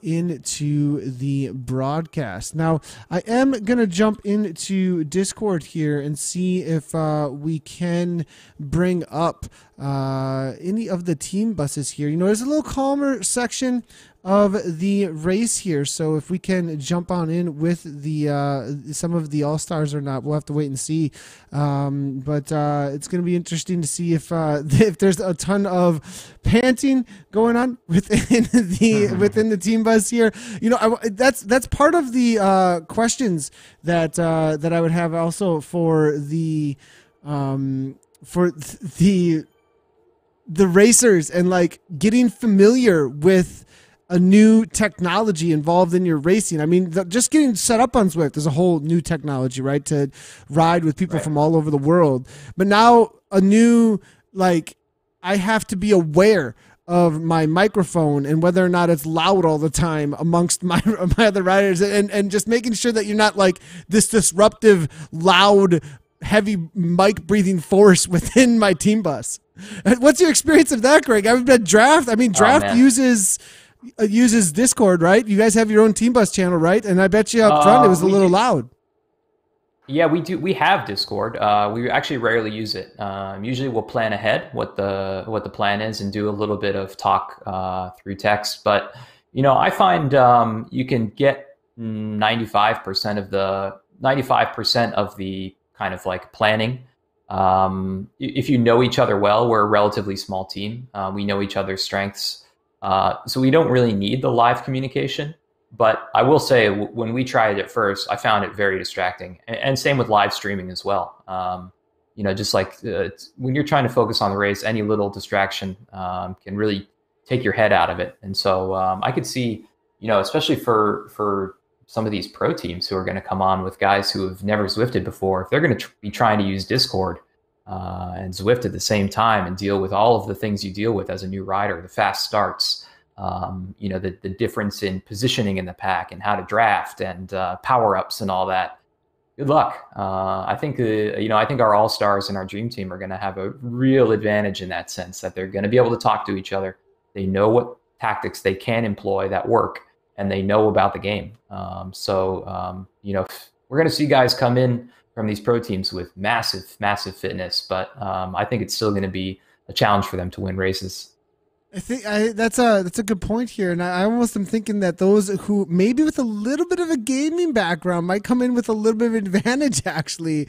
into the broadcast. Now, I am going to jump into Discord here and see if we can bring up any of the team buses here. There's a little calmer section of the race here, so if we can jump on in with the some of the All-Stars or not, we'll have to wait and see. But it's going to be interesting to see if there's a ton of panting going on within the team bus here. That's part of the questions that I would have also for the racers, and like getting familiar with a new technology involved in your racing. I mean, just getting set up on Zwift is a whole new technology, right? To ride with people from all over the world. But now a new, I have to be aware of my microphone and whether or not it's loud all the time amongst my other riders, and just making sure that you're not like this disruptive, loud, heavy mic breathing force within my team bus. What's your experience of that, Greg? I've been Draft. I mean, Draft uses Discord, right? You guys have your own team bus channel, right? And I bet you up front it was a little loud. Yeah, we do. We have Discord. We actually rarely use it. Usually we'll plan ahead what the plan is and do a little bit of talk through text. But I find you can get 95% of the kind of like planning. If you know each other well, we're a relatively small team. We know each other's strengths. So we don't really need the live communication. But I will say, when we tried it first, I found it very distracting, and same with live streaming as well. Just like when you're trying to focus on the race, any little distraction can really take your head out of it. And so I could see, especially for some of these pro teams who are going to come on with guys who have never Zwifted before, if they're going to be trying to use Discord and Zwift at the same time and deal with all of the things you deal with as a new rider, the fast starts, the difference in positioning in the pack and how to draft and power ups and all that. Good luck. I think our all stars and our dream team are going to have a real advantage in that sense, that they're going to be able to talk to each other. They know what tactics they can employ that work, and they know about the game. We're going to see guys come in from these pro teams with massive fitness, but I think it's still going to be a challenge for them to win races. I think that's a good point here, and I almost am thinking that those who maybe with a little bit of a gaming background might come in with a little bit of advantage, actually,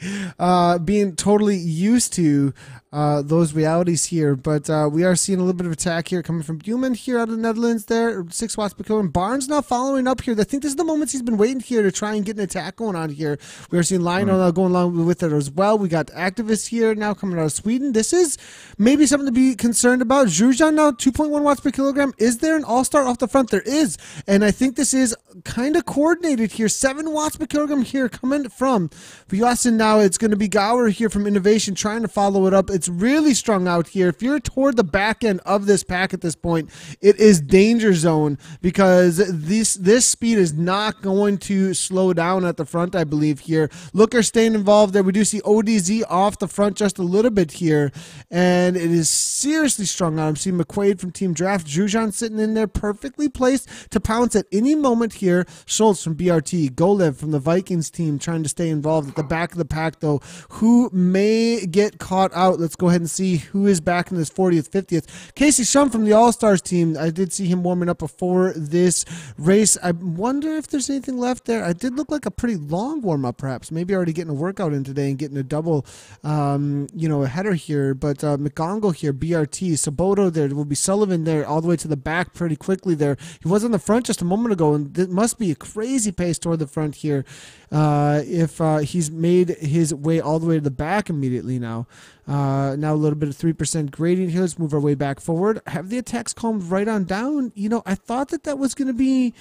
being totally used to those realities here. But we are seeing a little bit of attack here coming from Buman here out of the Netherlands there, 6 watts per kilogram. Barnes now following up here. I think this is the moments he's been waiting here to try and get an attack going on here. We are seeing Lionel going along with it as well. We got activists here now coming out of Sweden. This is maybe something to be concerned about. Zhujian now 2.1 watts per kilogram. Is there an all-star off the front? There is. And I think this is kind of coordinated here. 7 watts per kilogram here coming from Vyasin. Now it's going to be Gower here from Innovation trying to follow it up. It's really strung out here. If you're toward the back end of this pack at this point, it is danger zone, because this speed is not going to slow down at the front, I believe here. Looker staying involved there. We do see ODZ off the front just a little bit here, and it is seriously strung out. I'm seeing McQuaid from Team Draft. Zhujian sitting in there perfectly placed to pounce at any moment here. Schultz from BRT. Golev from the Vikings team trying to stay involved at the back of the pack, though. Who may get caught out? Let's go ahead and see who is back in this 40th, 50th. Casey Shum from the All-Stars team. I did see him warming up before this race. I wonder if there's anything left there. I did look like a pretty long warm-up, perhaps. Maybe already getting a workout in today and getting a double, a header here. But McGongle here, BRT. Saboto there. Will be Sullivan there all the way to the back pretty quickly there. He was on the front just a moment ago, and it must be a crazy pace toward the front here if he's made his way all the way to the back immediately now. Now a little bit of 3% gradient here. Let's move our way back forward. Have the attacks calmed right on down. I thought that was going to be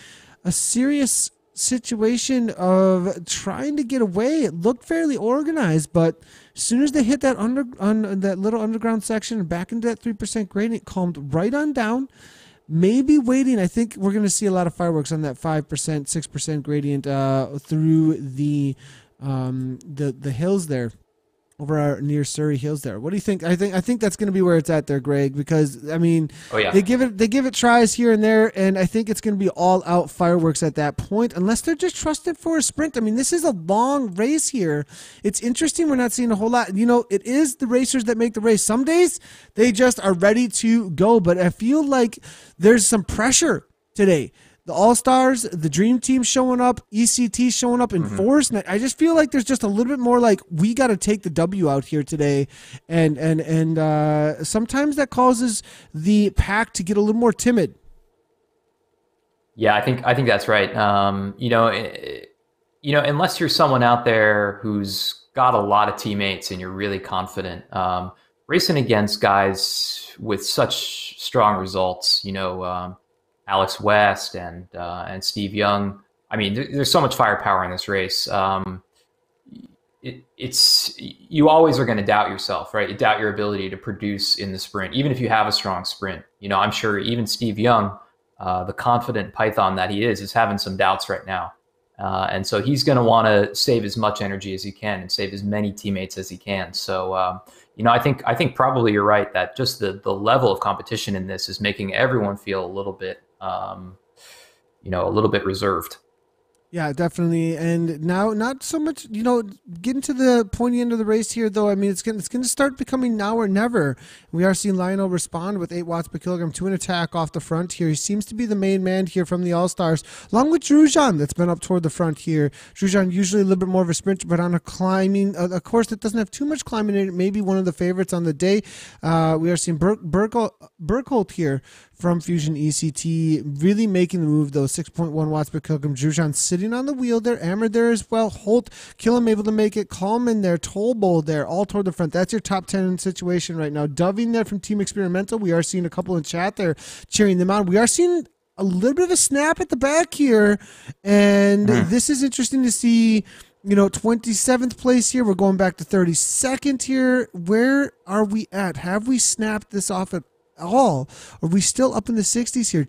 a serious situation of trying to get away. It looked fairly organized, but as soon as they hit that that little underground section and back into that 3% gradient, calmed right on down. Maybe waiting. I think we're going to see a lot of fireworks on that 5%, 6% gradient through the hills there, over our near Surrey Hills there. What do you think? I think that's going to be where it's at there, Greg, because I mean, they give it tries here and there, and I think it's going to be all out fireworks at that point, unless they're just trusted for a sprint. I mean, this is a long race here. It's interesting we're not seeing a whole lot. It is the racers that make the race. Some days they just are ready to go, but I feel like there's some pressure today. The All-Stars, the Dream Team showing up, ECT showing up in force. And I just feel like there's just a little bit more like, we got to take the W out here today. And sometimes that causes the pack to get a little more timid. Yeah, I think that's right. Unless you're someone out there who's got a lot of teammates and you're really confident, racing against guys with such strong results, Alex West and Steve Young. I mean, there's so much firepower in this race. You always are going to doubt yourself, right? You doubt your ability to produce in the sprint, even if you have a strong sprint. I'm sure even Steve Young, the confident Python that he is having some doubts right now. And so he's going to want to save as much energy as he can and save as many teammates as he can. So, I think probably you're right that just the level of competition in this is making everyone feel a little bit, a little bit reserved. Yeah, definitely. And now not so much, getting to the pointy end of the race here, though. I mean, it's going to start becoming now or never. We are seeing Lionel respond with 8 watts per kilogram to an attack off the front here. He seems to be the main man here from the All-Stars, along with Zhujian that's been up toward the front here. Zhujian usually a little bit more of a sprinter, but on a climbing, a course that doesn't have too much climbing in it, maybe one of the favorites on the day. We are seeing Burkholt here from Fusion ECT, really making the move, though. 6.1 watts per kilogram. Drujan sitting on the wheel there. Amber there as well. Holt, Killam able to make it. Coleman there. Tolbold there, all toward the front. That's your top 10 situation right now. Doving there from Team Experimental. We are seeing a couple in chat there cheering them on. We are seeing a little bit of a snap at the back here, and this is interesting to see. 27th place here. We're going back to 32nd here. Where are we at? Have we snapped this off at all? Are we still up in the 60s here?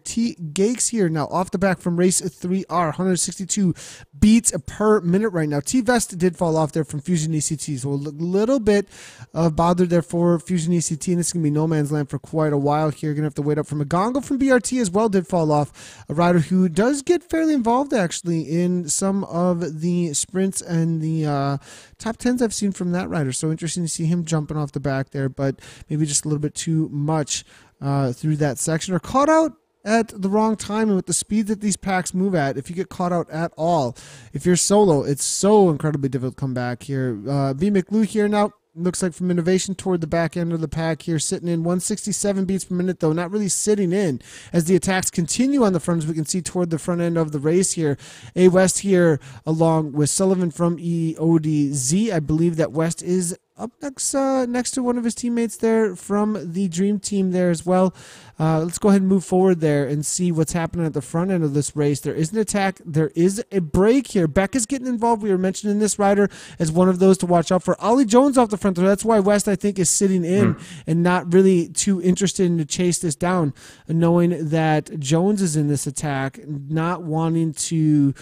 Gakes here now off the back from race 3R, 162 beats per minute right now. T-Vest did fall off there from Fusion ECT, so a little bit bothered there for Fusion ECT, and it's going to be no man's land for quite a while here. Going to have to wait up for Magongo from BRT as well, did fall off. A rider who does get fairly involved actually in some of the sprints and the top 10s I've seen from that rider, so interesting to see him jumping off the back there, but maybe just a little bit too much through that section, or caught out at the wrong time. And with the speed that these packs move at, if you get caught out at all, if you're solo, it's so incredibly difficult to come back here. B. McLew here now, looks like from Innovation toward the back end of the pack here, sitting in 167 beats per minute, though not really sitting in as the attacks continue on the front, as we can see toward the front end of the race here. A. West here along with Sullivan from EODZ. I believe that West is up next to one of his teammates there from the Dream Team there as well. Let's go ahead and move forward there and see what's happening at the front end of this race. There is an attack. There is a break here. Beck is getting involved. We were mentioning this rider as one of those to watch out for. Ollie Jones off the front there. That's why West, I think, is sitting in and not really too interested in to chase this down, knowing that Jones is in this attack, not wanting to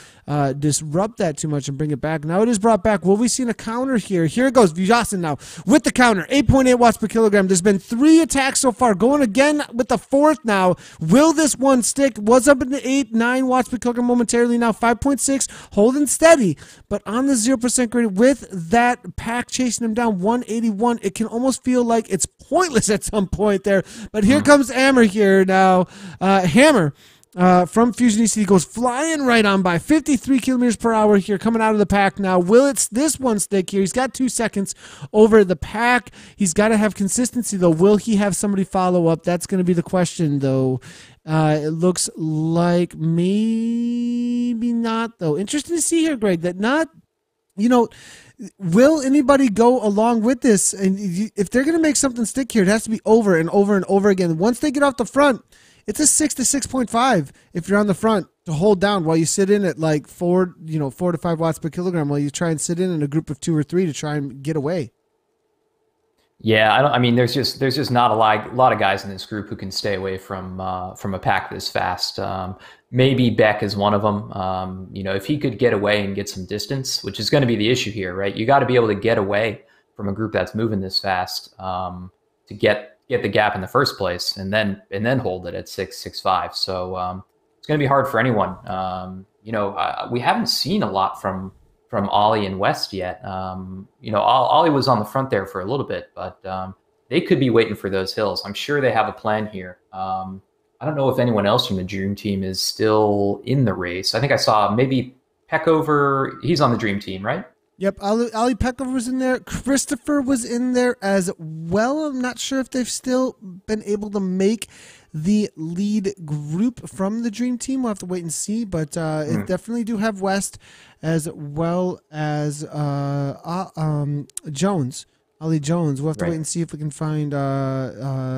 disrupt that too much and bring it back. Now it is brought back. Will we see a counter here? Here it goes. Vujasin now with the counter. 8.8 watts per kilogram. There's been 3 attacks so far. Going again with the 4th now. Will this one stick? Was up in the 9 watts per kilogram momentarily. Now 5.6. Holding steady. But on the 0% grade with that pack chasing him down 181, it can almost feel like it's pointless at some point there. But here comes Hammer here now. Hammer. From Fusion ECT goes flying right on by 53 kilometers per hour here, coming out of the pack now. Will it's this one stick here? He's got 2 seconds over the pack. He's got to have consistency, though. Will he have somebody follow up? That's going to be the question, though. It looks like maybe not, though. Interesting to see here, Greg, that not, will anybody go along with this? And if they're going to make something stick here, it has to be over and over and over again. Once they get off the front, it's a 6 to 6.5 if you're on the front to hold down while you sit in at like 4 to 5 watts per kilogram while you try and sit in a group of 2 or 3 to try and get away. Yeah, there's just not a lot of guys in this group who can stay away from a pack this fast. Maybe Beck is one of them. If he could get away and get some distance, which is going to be the issue here, right? You got to be able to get away from a group that's moving this fast to get the gap in the first place, and then hold it at 6.5. So it's going to be hard for anyone. We haven't seen a lot from Ollie and West yet. Ollie was on the front there for a little bit, but they could be waiting for those hills. I'm sure they have a plan here. I don't know if anyone else from the Dream Team is still in the race. I think I saw maybe Peckover. He's on the Dream Team, right? Yep, Ali Peckover was in there. Christopher was in there as well. I'm not sure if they've still been able to make the lead group from the Dream Team. We'll have to wait and see, but it definitely do have West as well as Jones. Ollie Jones. We'll have to wait and see if we can find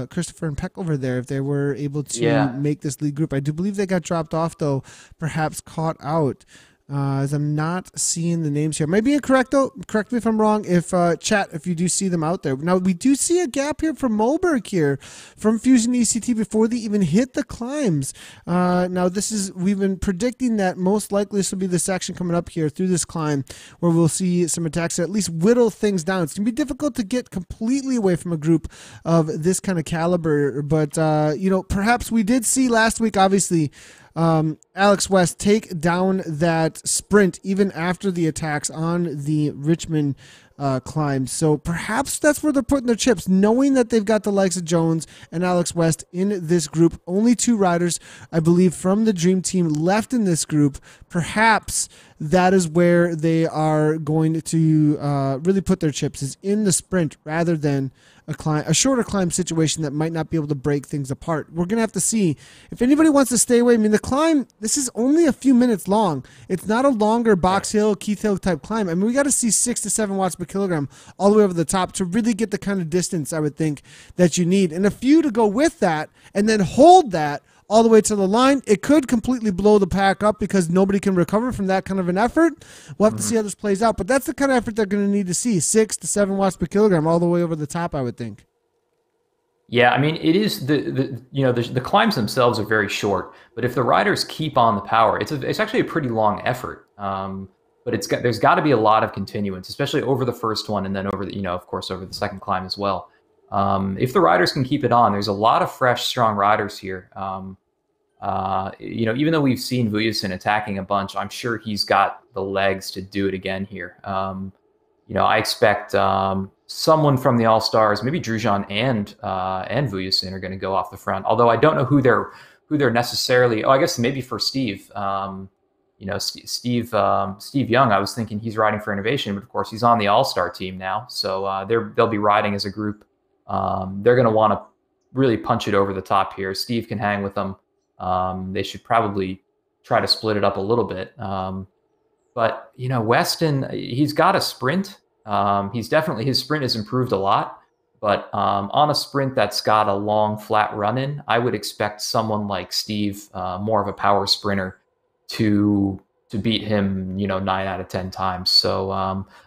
Christopher and Peckover there, if they were able to make this lead group. I do believe they got dropped off, though, perhaps caught out. As I'm not seeing the names here. Might be incorrect, though. Correct me if I'm wrong. If chat, if you do see them out there. Now, we do see a gap here from Moberg here from Fusion ECT before they even hit the climbs. Now, we've been predicting that most likely this will be the section coming up here through this climb where we'll see some attacks that at least whittle things down. It's going to be difficult to get completely away from a group of this kind of caliber, but, perhaps we did see last week, obviously, Alex West take down that sprint even after the attacks on the Richmond climb. So perhaps that's where they're putting their chips, knowing that they've got the likes of Jones and Alex West in this group. Only 2 riders, I believe, from the Dream Team left in this group. Perhaps that is where they are going to really put their chips, is in the sprint rather than a shorter climb situation that might not be able to break things apart. We're going to have to see if anybody wants to stay away. I mean, the climb, this is only a few minutes long. It's not a longer Box Hill, Keith Hill type climb. I mean, we got to see 6 to 7 watts per kilogram all the way over the top to really get the kind of distance I would think that you need. And a few to go with that and then hold that all the way to the line. It could completely blow the pack up because nobody can recover from that kind of an effort. We'll have to see how this plays out, but that's the kind of effort they're going to need to see, 6 to 7 watts per kilogram all the way over the top, I would think. Yeah, I mean, it is the climbs themselves are very short, but if the riders keep on the power, it's actually a pretty long effort. But there's got to be a lot of continuance, especially over the first one, and then over the of course over the second climb as well. If the riders can keep it on, there's a lot of fresh, strong riders here. Even though we've seen Vujasin attacking a bunch, I'm sure he's got the legs to do it again here. I expect someone from the All Stars, maybe Drugeon and Vujasin are going to go off the front. Although I don't know who they're necessarily. Oh, I guess maybe for Steve. Steve Young. I was thinking he's riding for Innovation, but of course he's on the All Star team now, so they'll be riding as a group. They're going to want to really punch it over the top here. Steve can hang with them. They should probably try to split it up a little bit. But Weston, he's got a sprint. His sprint has improved a lot. But on a sprint that's got a long, flat run-in, I would expect someone like Steve, more of a power sprinter, to beat him, 9 out of 10 times. So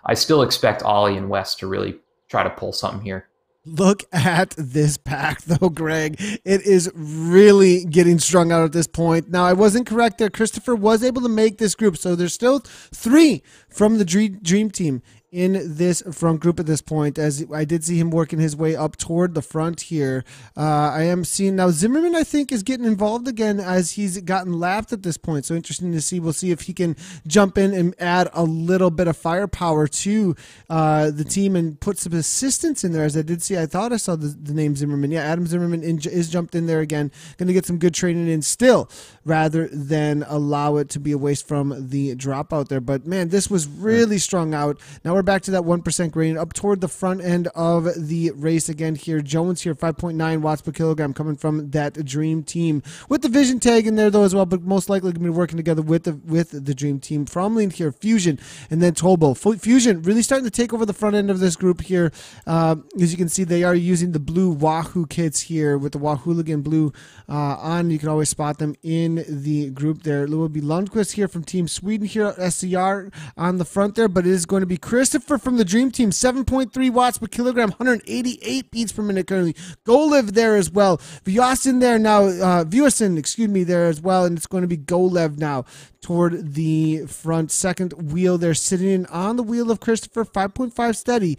I still expect Ollie and West to really try to pull something here. Look at this pack, though, Greg. It is really getting strung out at this point. Now, I wasn't correct there. Christopher was able to make this group, so there's still 3 from the Dream Team in this front group at this point, as I did see him working his way up toward the front here. I am seeing now Zimmerman, I think, is getting involved again as he's gotten lapped at this point. So interesting to see. We'll see if he can jump in and add a little bit of firepower to the team and put some assistance in there. As I did see, I thought I saw the name Zimmerman. Yeah, Adam Zimmerman is jumped in there again. Going to get some good training in still, rather than allow it to be a waste from the dropout there. But man, this was really strung out. Now we're back to that 1% grain up toward the front end of the race again here. Jones here, 5.9 watts per kilogram coming from that Dream Team with the Vision tag in there though as well, but most likely going to be working together with the Dream Team. Fromling here, Fusion, and then Tolbo. Fusion really starting to take over the front end of this group here. As you can see, they are using the blue Wahoo kits here with the Wahooligan blue on. You can always spot them in the group there. It will be Lundqvist here from Team Sweden here, SCR on the front there, but it is going to be Christopher from the Dream Team, 7.3 watts per kilogram, 188 beats per minute currently. Golev there as well. Vujasin there now, there as well, and it's going to be Golev now toward the front second wheel there, sitting in on the wheel of Christopher, 5.5 steady.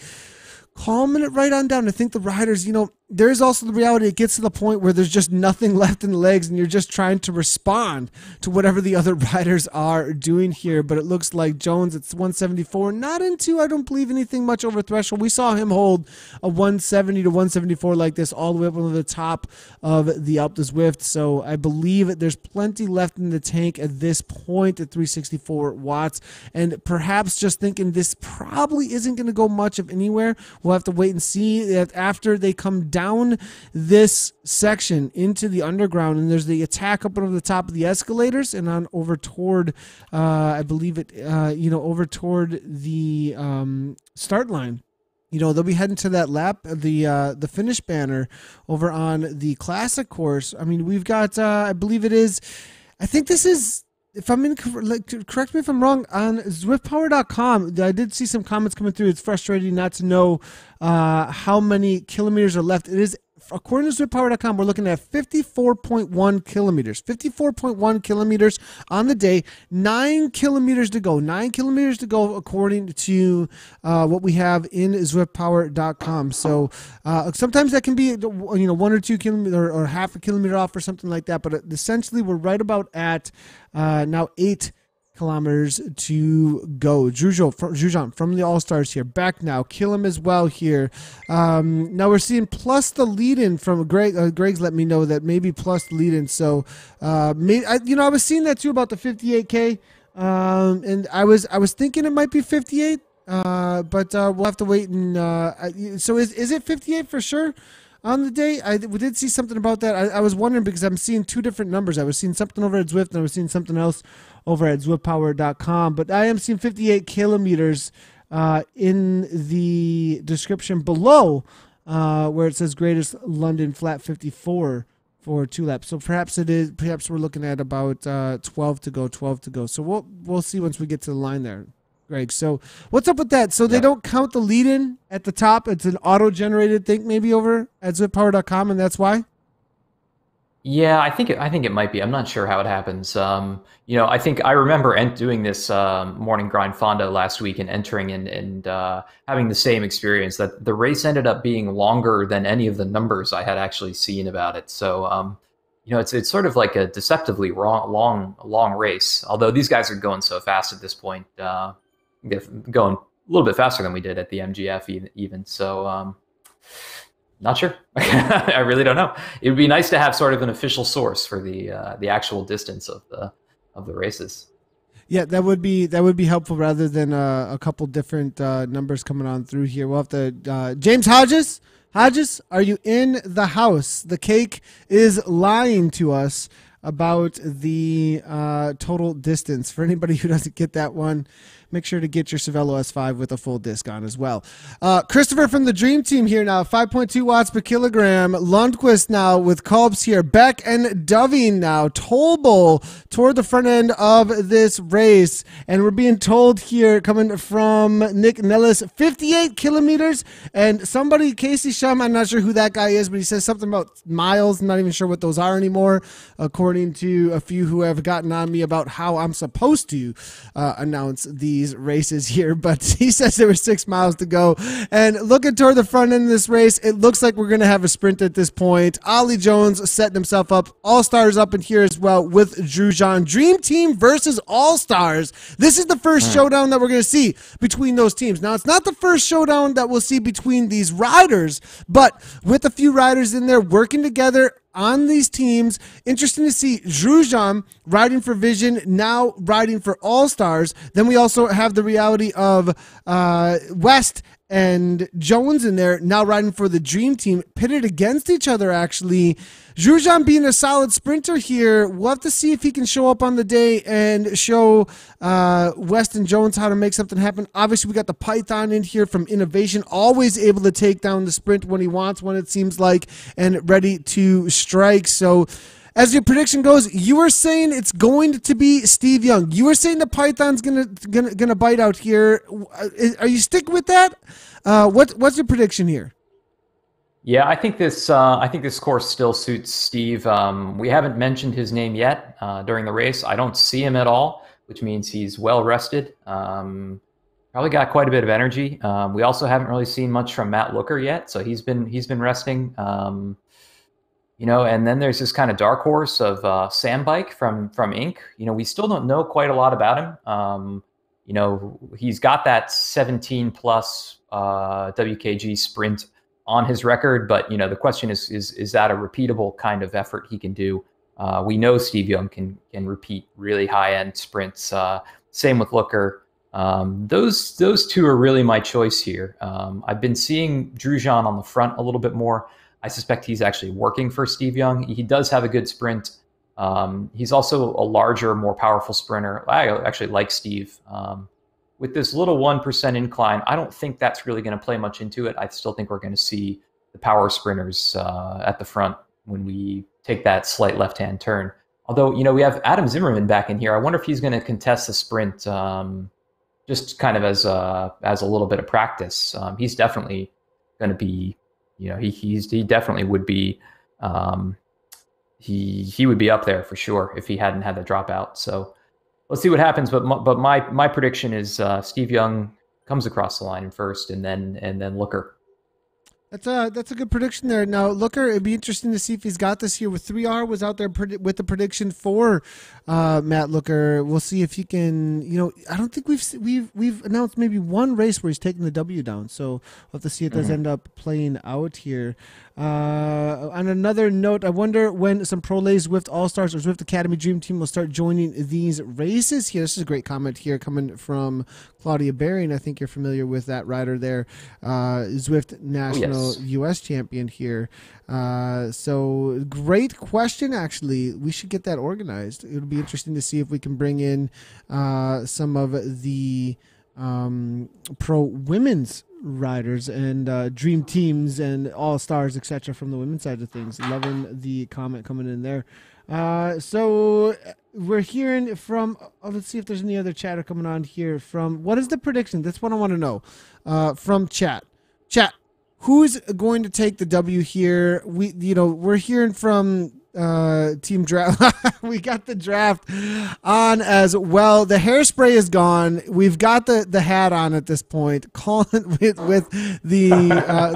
Calming it right on down. I think the riders, there is also the reality it gets to the point where there's just nothing left in the legs and you're just trying to respond to whatever the other riders are doing here. But it looks like Jones, it's 174, not into, I don't believe, anything much over threshold. We saw him hold a 170 to 174 like this all the way up on the top of the Alpe Zwift. So I believe there's plenty left in the tank at this point at 364 watts. And perhaps just thinking this probably isn't going to go much of anywhere. We'll have to wait and see that after they come down this section into the underground, and there's the attack up over the top of the escalators and on over toward, I believe it, over toward the start line. They'll be heading to that lap, the finish banner over on the classic course. I mean, we've got, I believe it is, I think this is, if I'm correct me if I'm wrong, on ZwiftPower.com, I did see some comments coming through. It's frustrating not to know how many kilometers are left. It is, according to ZwiftPower.com, we're looking at 54.1 kilometers. 54.1 kilometers on the day. 9 kilometers to go. 9 kilometers to go according to what we have in ZwiftPower.com. So sometimes that can be 1 or 2 kilometers or half a kilometer off or something like that. But essentially, we're right about at now 8 kilometers to go. Drugeon from the All-Stars here. Back now. Killam as well here. Now we're seeing plus the lead-in from Greg. Greg's let me know that maybe plus the lead-in. So, I was seeing that too about the 58K. And I was thinking it might be 58. But we'll have to wait. And so is it 58 for sure on the day? We did see something about that. I was wondering because I'm seeing two different numbers. I was seeing something over at Zwift and I was seeing something else over at ZwiftPower.com. But I am seeing 58 kilometers in the description below where it says greatest London flat 54 for 2 laps. So perhaps it is. Perhaps we're looking at about 12 to go. 12 to go. So we'll see once we get to the line there, Greg. So what's up with that? So they don't count the lead in at the top. It's an auto-generated thing maybe over at ZwiftPower.com, and that's why? Yeah, I think it might be. I'm not sure how it happens. I think I remember doing this morning grind Fondo last week and entering and having the same experience that the race ended up being longer than any of the numbers I had actually seen about it. So it's sort of like a deceptively long race. Although these guys are going so fast at this point, they're going a little bit faster than we did at the MGF even. So. Not sure. I really don't know. It would be nice to have sort of an official source for the actual distance of the races. Yeah, that would be helpful rather than a couple different numbers coming on through here. We'll have to James Hodges. Hodges, are you in the house? The cake is lying to us about the total distance. For anybody who doesn't get that one, make sure to get your Cervelo S5 with a full disc on as well. Christopher from the Dream Team here now, 5.2 watts per kilogram. Lundqvist now with Kolbs here. Beck and Doving now. Tolbo toward the front end of this race. And we're being told here, coming from Nick Nellis, 58 kilometers. And somebody, Casey Shum, I'm not sure who that guy is, but he says something about miles. I'm not even sure what those are anymore, according to a few who have gotten on me about how I'm supposed to announce these races here, but he says there were 6 miles to go. And looking toward the front end of this race, it looks like we're going to have a sprint at this point. Ollie Jones setting himself up. All-Stars up in here as well with Drujan. Dream Team versus All-Stars. This is the first showdown that we're going to see between those teams. Now, it's not the first showdown that we'll see between these riders, but with a few riders in there working together on these teams. Interesting to see Drujan riding for Vision, now riding for All-Stars. Then we also have the reality of West and Jones in there, now riding for the Dream Team, pitted against each other, actually. Drujan being a solid sprinter here. We'll have to see if he can show up on the day and show West and Jones how to make something happen. Obviously, we got the Python in here from Innovation, always able to take down the sprint when he wants one, it seems like, and ready to strike. So, as your prediction goes, you were saying it's going to be Steve Young. You were saying the Python's gonna bite out here. Are you sticking with that? What's your prediction here? Yeah, I think this course still suits Steve. We haven't mentioned his name yet during the race. I don't see him at all, which means he's well rested. Probably got quite a bit of energy. We also haven't really seen much from Matt Looker yet, so he's been resting. And then there's this kind of dark horse of Sandbike from Inc. We still don't know quite a lot about him. He's got that 17 plus WKG sprint on his record, but the question is that a repeatable kind of effort he can do? We know Steve Young can repeat really high end sprints. Same with Looker. Those two are really my choice here. I've been seeing Drujan on the front a little bit more. I suspect he's actually working for Steve Young. He does have a good sprint. He's also a larger, more powerful sprinter. I actually like Steve. With this little 1% incline, I don't think that's really going to play much into it. I still think we're going to see the power sprinters at the front when we take that slight left-hand turn. Although, we have Adam Zimmerman back in here. I wonder if he's going to contest the sprint just kind of as a little bit of practice. He's definitely going to be, he definitely would be, he would be up there for sure if he hadn't had the dropout. So let's see what happens. But my prediction is Steve Young comes across the line first, and then Looker. That's a good prediction there. Now, Looker, it'd be interesting to see if he's got this here. With 3R was out there with the prediction for Matt Looker. We'll see if he can. I don't think we've announced maybe one race where he's taking the W down. So we'll have to see if it does end up playing out here. On another note, I wonder when some Pro Lay Zwift All Stars or Zwift Academy Dream Team will start joining these races here. This is a great comment here coming from Claudia Baring. I think you're familiar with that rider there, Zwift National US champion here. So great question. Actually, we should get that organized. It'll be interesting to see if we can bring in some of the pro women's riders and dream teams and all stars, etc., from the women's side of things. Loving the comment coming in there. So we're hearing from, let's see if there's any other chatter coming on here. From, what is the prediction? That's what I want to know. From chat, who's going to take the W here? We're hearing from team draft. We got the draft on as well. The hairspray is gone. We've got the hat on at this point. Colin with the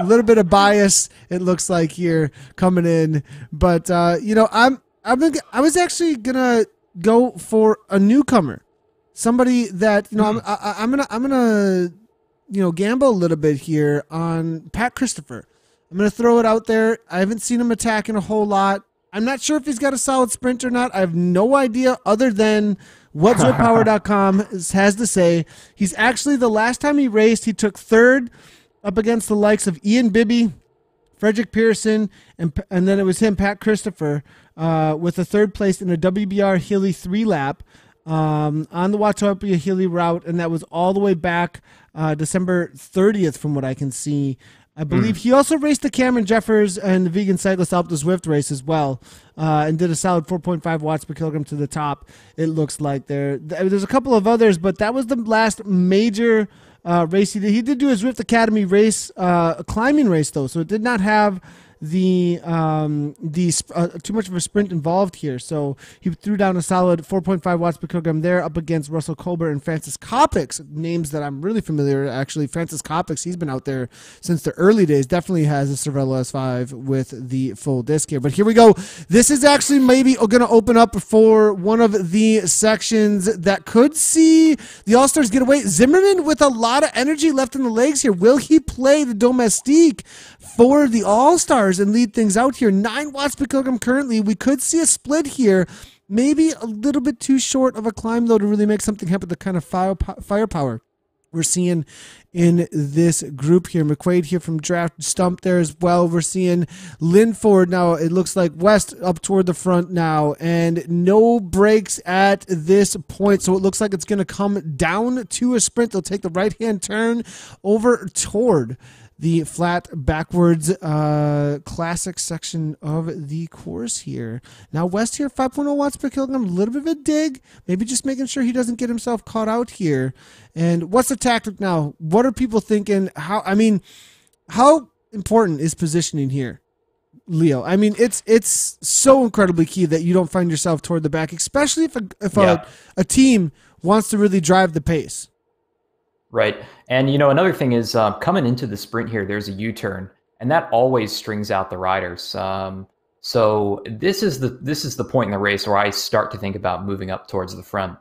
little bit of bias, it looks like, here coming in. But I was actually gonna go for a newcomer, somebody that I'm gonna gamble a little bit here on Pat Christopher. I'm gonna throw it out there. I haven't seen him attacking a whole lot. I'm not sure if he's got a solid sprint or not. I have no idea other than what ZwiftPower.com has to say. He's actually, the last time he raced, he took third up against the likes of Ian Bibby, Frederick Pearson, and then it was him, Pat Christopher, with a third place in a WBR Hilly 3-lap on the Watopia Hilly route, and that was all the way back December 30th from what I can see. I believe he also raced the Cameron Jeffers and the Vegan Cyclist Alpe Zwift race as well, and did a solid 4.5 watts per kilogram to the top. It looks like there's a couple of others, but that was the last major race he did. He did do a Zwift Academy race, a climbing race though, so it did not have the too much of a sprint involved here. So he threw down a solid 4.5 watts per kilogram there up against Russell Colbert and Francis Kopix, names that I'm really familiar with. Actually, Francis Kopix, he's been out there since the early days, definitely has a Cervelo S5 with the full disc here. But here we go. This is actually maybe going to open up for one of the sections that could see the All-Stars get away. Zimmerman with a lot of energy left in the legs here. Will he play the Domestique for the All-Stars and lead things out here? 9 watts per kilogram currently. We could see a split here. Maybe a little bit too short of a climb, though, to really make something happen. The kind of firepower we're seeing in this group here. McQuaid here from Draft Stump there as well. We're seeing Linford now. It looks like West up toward the front now, and no breaks at this point. So it looks like it's going to come down to a sprint. They'll take the right-hand turn over toward the flat backwards classic section of the course here. Now West here, 5.0 watts per kilogram, a little bit of a dig, maybe just making sure he doesn't get himself caught out here. And what's the tactic now? What are people thinking? How important is positioning here, Leo? I mean, it's so incredibly key that you don't find yourself toward the back, especially if a team wants to really drive the pace. Right. And, another thing is coming into the sprint here, there's a U-turn, and that always strings out the riders. So this is the point in the race where I start to think about moving up towards the front.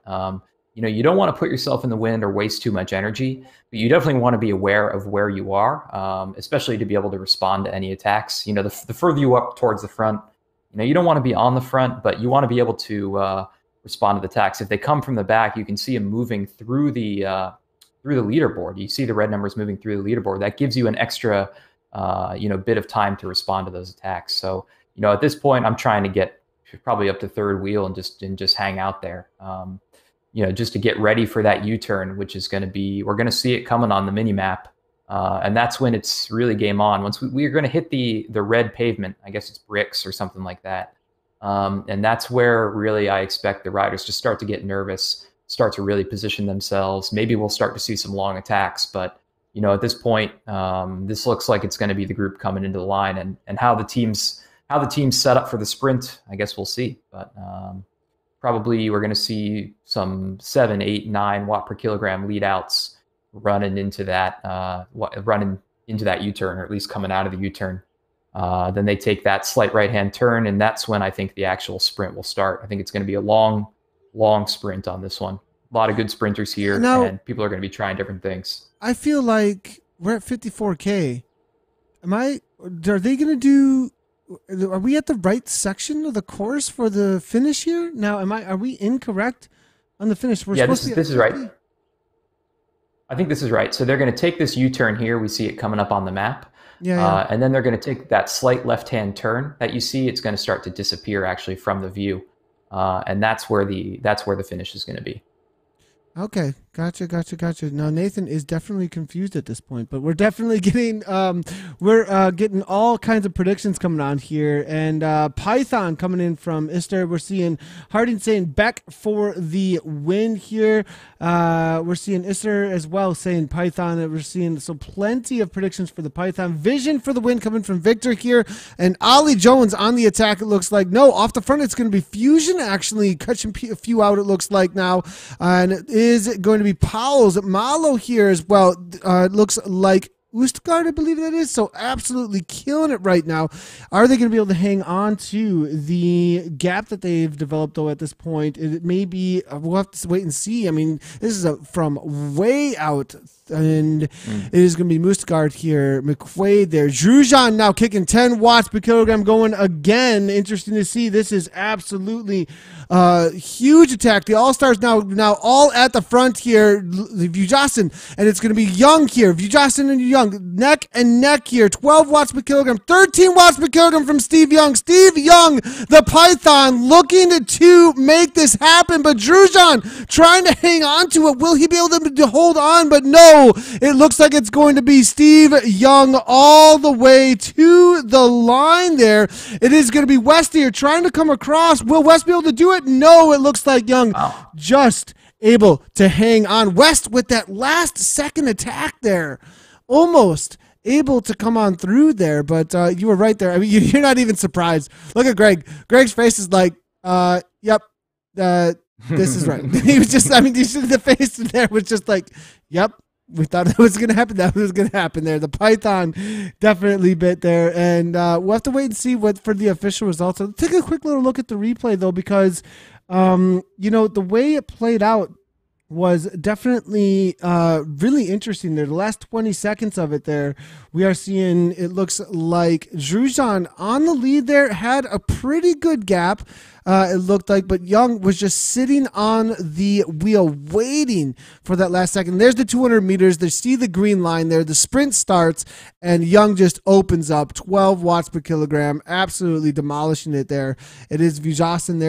You don't want to put yourself in the wind or waste too much energy, but you definitely want to be aware of where you are, especially to be able to respond to any attacks. The further you up towards the front, you don't want to be on the front, but you want to be able to respond to the attacks. If they come from the back, you can see them moving through the leaderboard. You see the red numbers moving through the leaderboard. That gives you an extra, bit of time to respond to those attacks. So, at this point, I'm trying to get probably up to third wheel and just hang out there, just to get ready for that U-turn, which is going to be, we're going to see it coming on the mini map. And that's when it's really game on. Once we're going to hit the red pavement, I guess it's bricks or something like that. And that's where really I expect the riders to start to get nervous, start to really position themselves. Maybe we'll start to see some long attacks, but at this point, this looks like it's going to be the group coming into the line, and how the teams set up for the sprint, I guess we'll see. But probably we're going to see some 7, 8, 9 watt per kilogram lead outs running into that U-turn, or at least coming out of the U-turn. Then they take that slight right-hand turn, and that's when I think the actual sprint will start. I think it's going to be a long sprint on this one. A lot of good sprinters here, and people are going to be trying different things. I feel like we're at 54K. Am I are they going to do? Are we at the right section of the course for the finish here? Now, are we incorrect on the finish? We're Yeah, supposed to be at this is right. 50. I think this is right. So they're going to take this U-turn here. We see it coming up on the map. Yeah, yeah. And then they're going to take that slight left-hand turn that you see. It's going to start to disappear actually from the view. And that's where the finish is going to be. Okay, gotcha. Now Nathan is definitely confused at this point, but we're definitely getting getting all kinds of predictions coming on here, and Python coming in from Ister. We're seeing Harding saying Beck for the win here. We're seeing Ister as well saying Python. We're seeing so plenty of predictions for the Python. Vision for the win coming from Victor here, and Ollie Jones on the attack. It looks like no off the front. It's going to be Fusion actually catching a few out. It looks like now, and it is going to be Powell's Malo here as well. It looks like Ustgard, I believe that is. So absolutely killing it right now. Are they going to be able to hang on to the gap that they've developed, though, at this point? It may be, we'll have to wait and see. I mean, this is from way out, and it is going to be Mustgard here. McQuaid there. Drujan now kicking 10 watts per kilogram going again. Interesting to see. This is absolutely huge attack. The All-Stars now all at the front here. Vujasin, and it's going to be Young here. Vujasin and Young neck and neck here. 12 watts per kilogram, 13 watts per kilogram from Steve Young. Steve Young, the Python, looking to make this happen, but Drujan trying to hang on to it. Will he be able to hold on? But no, it looks like it's going to be Steve Young all the way to the line there. It is going to be West here trying to come across. Will West be able to do it? No, it looks like Young just able to hang on. West with that last second attack there. Almost able to come on through there, but you were right there. I mean, you're not even surprised. Look at Greg. Greg's face is like, yep, this is right. He was just, I mean, the face there was just like, yep, we thought that was going to happen. That was going to happen there. The Python definitely bit there, and we'll have to wait and see what for the official results. I'll take a quick little look at the replay, though, because, the way it played out was definitely really interesting there. The last 20 seconds of it there, we are seeing it looks like Drujan on the lead there, had a pretty good gap, it looked like, but Young was just sitting on the wheel waiting for that last second. There's the 200 meters. They see the green line there. The sprint starts, and Young just opens up 12 watts per kilogram, absolutely demolishing it there. It is Vujasin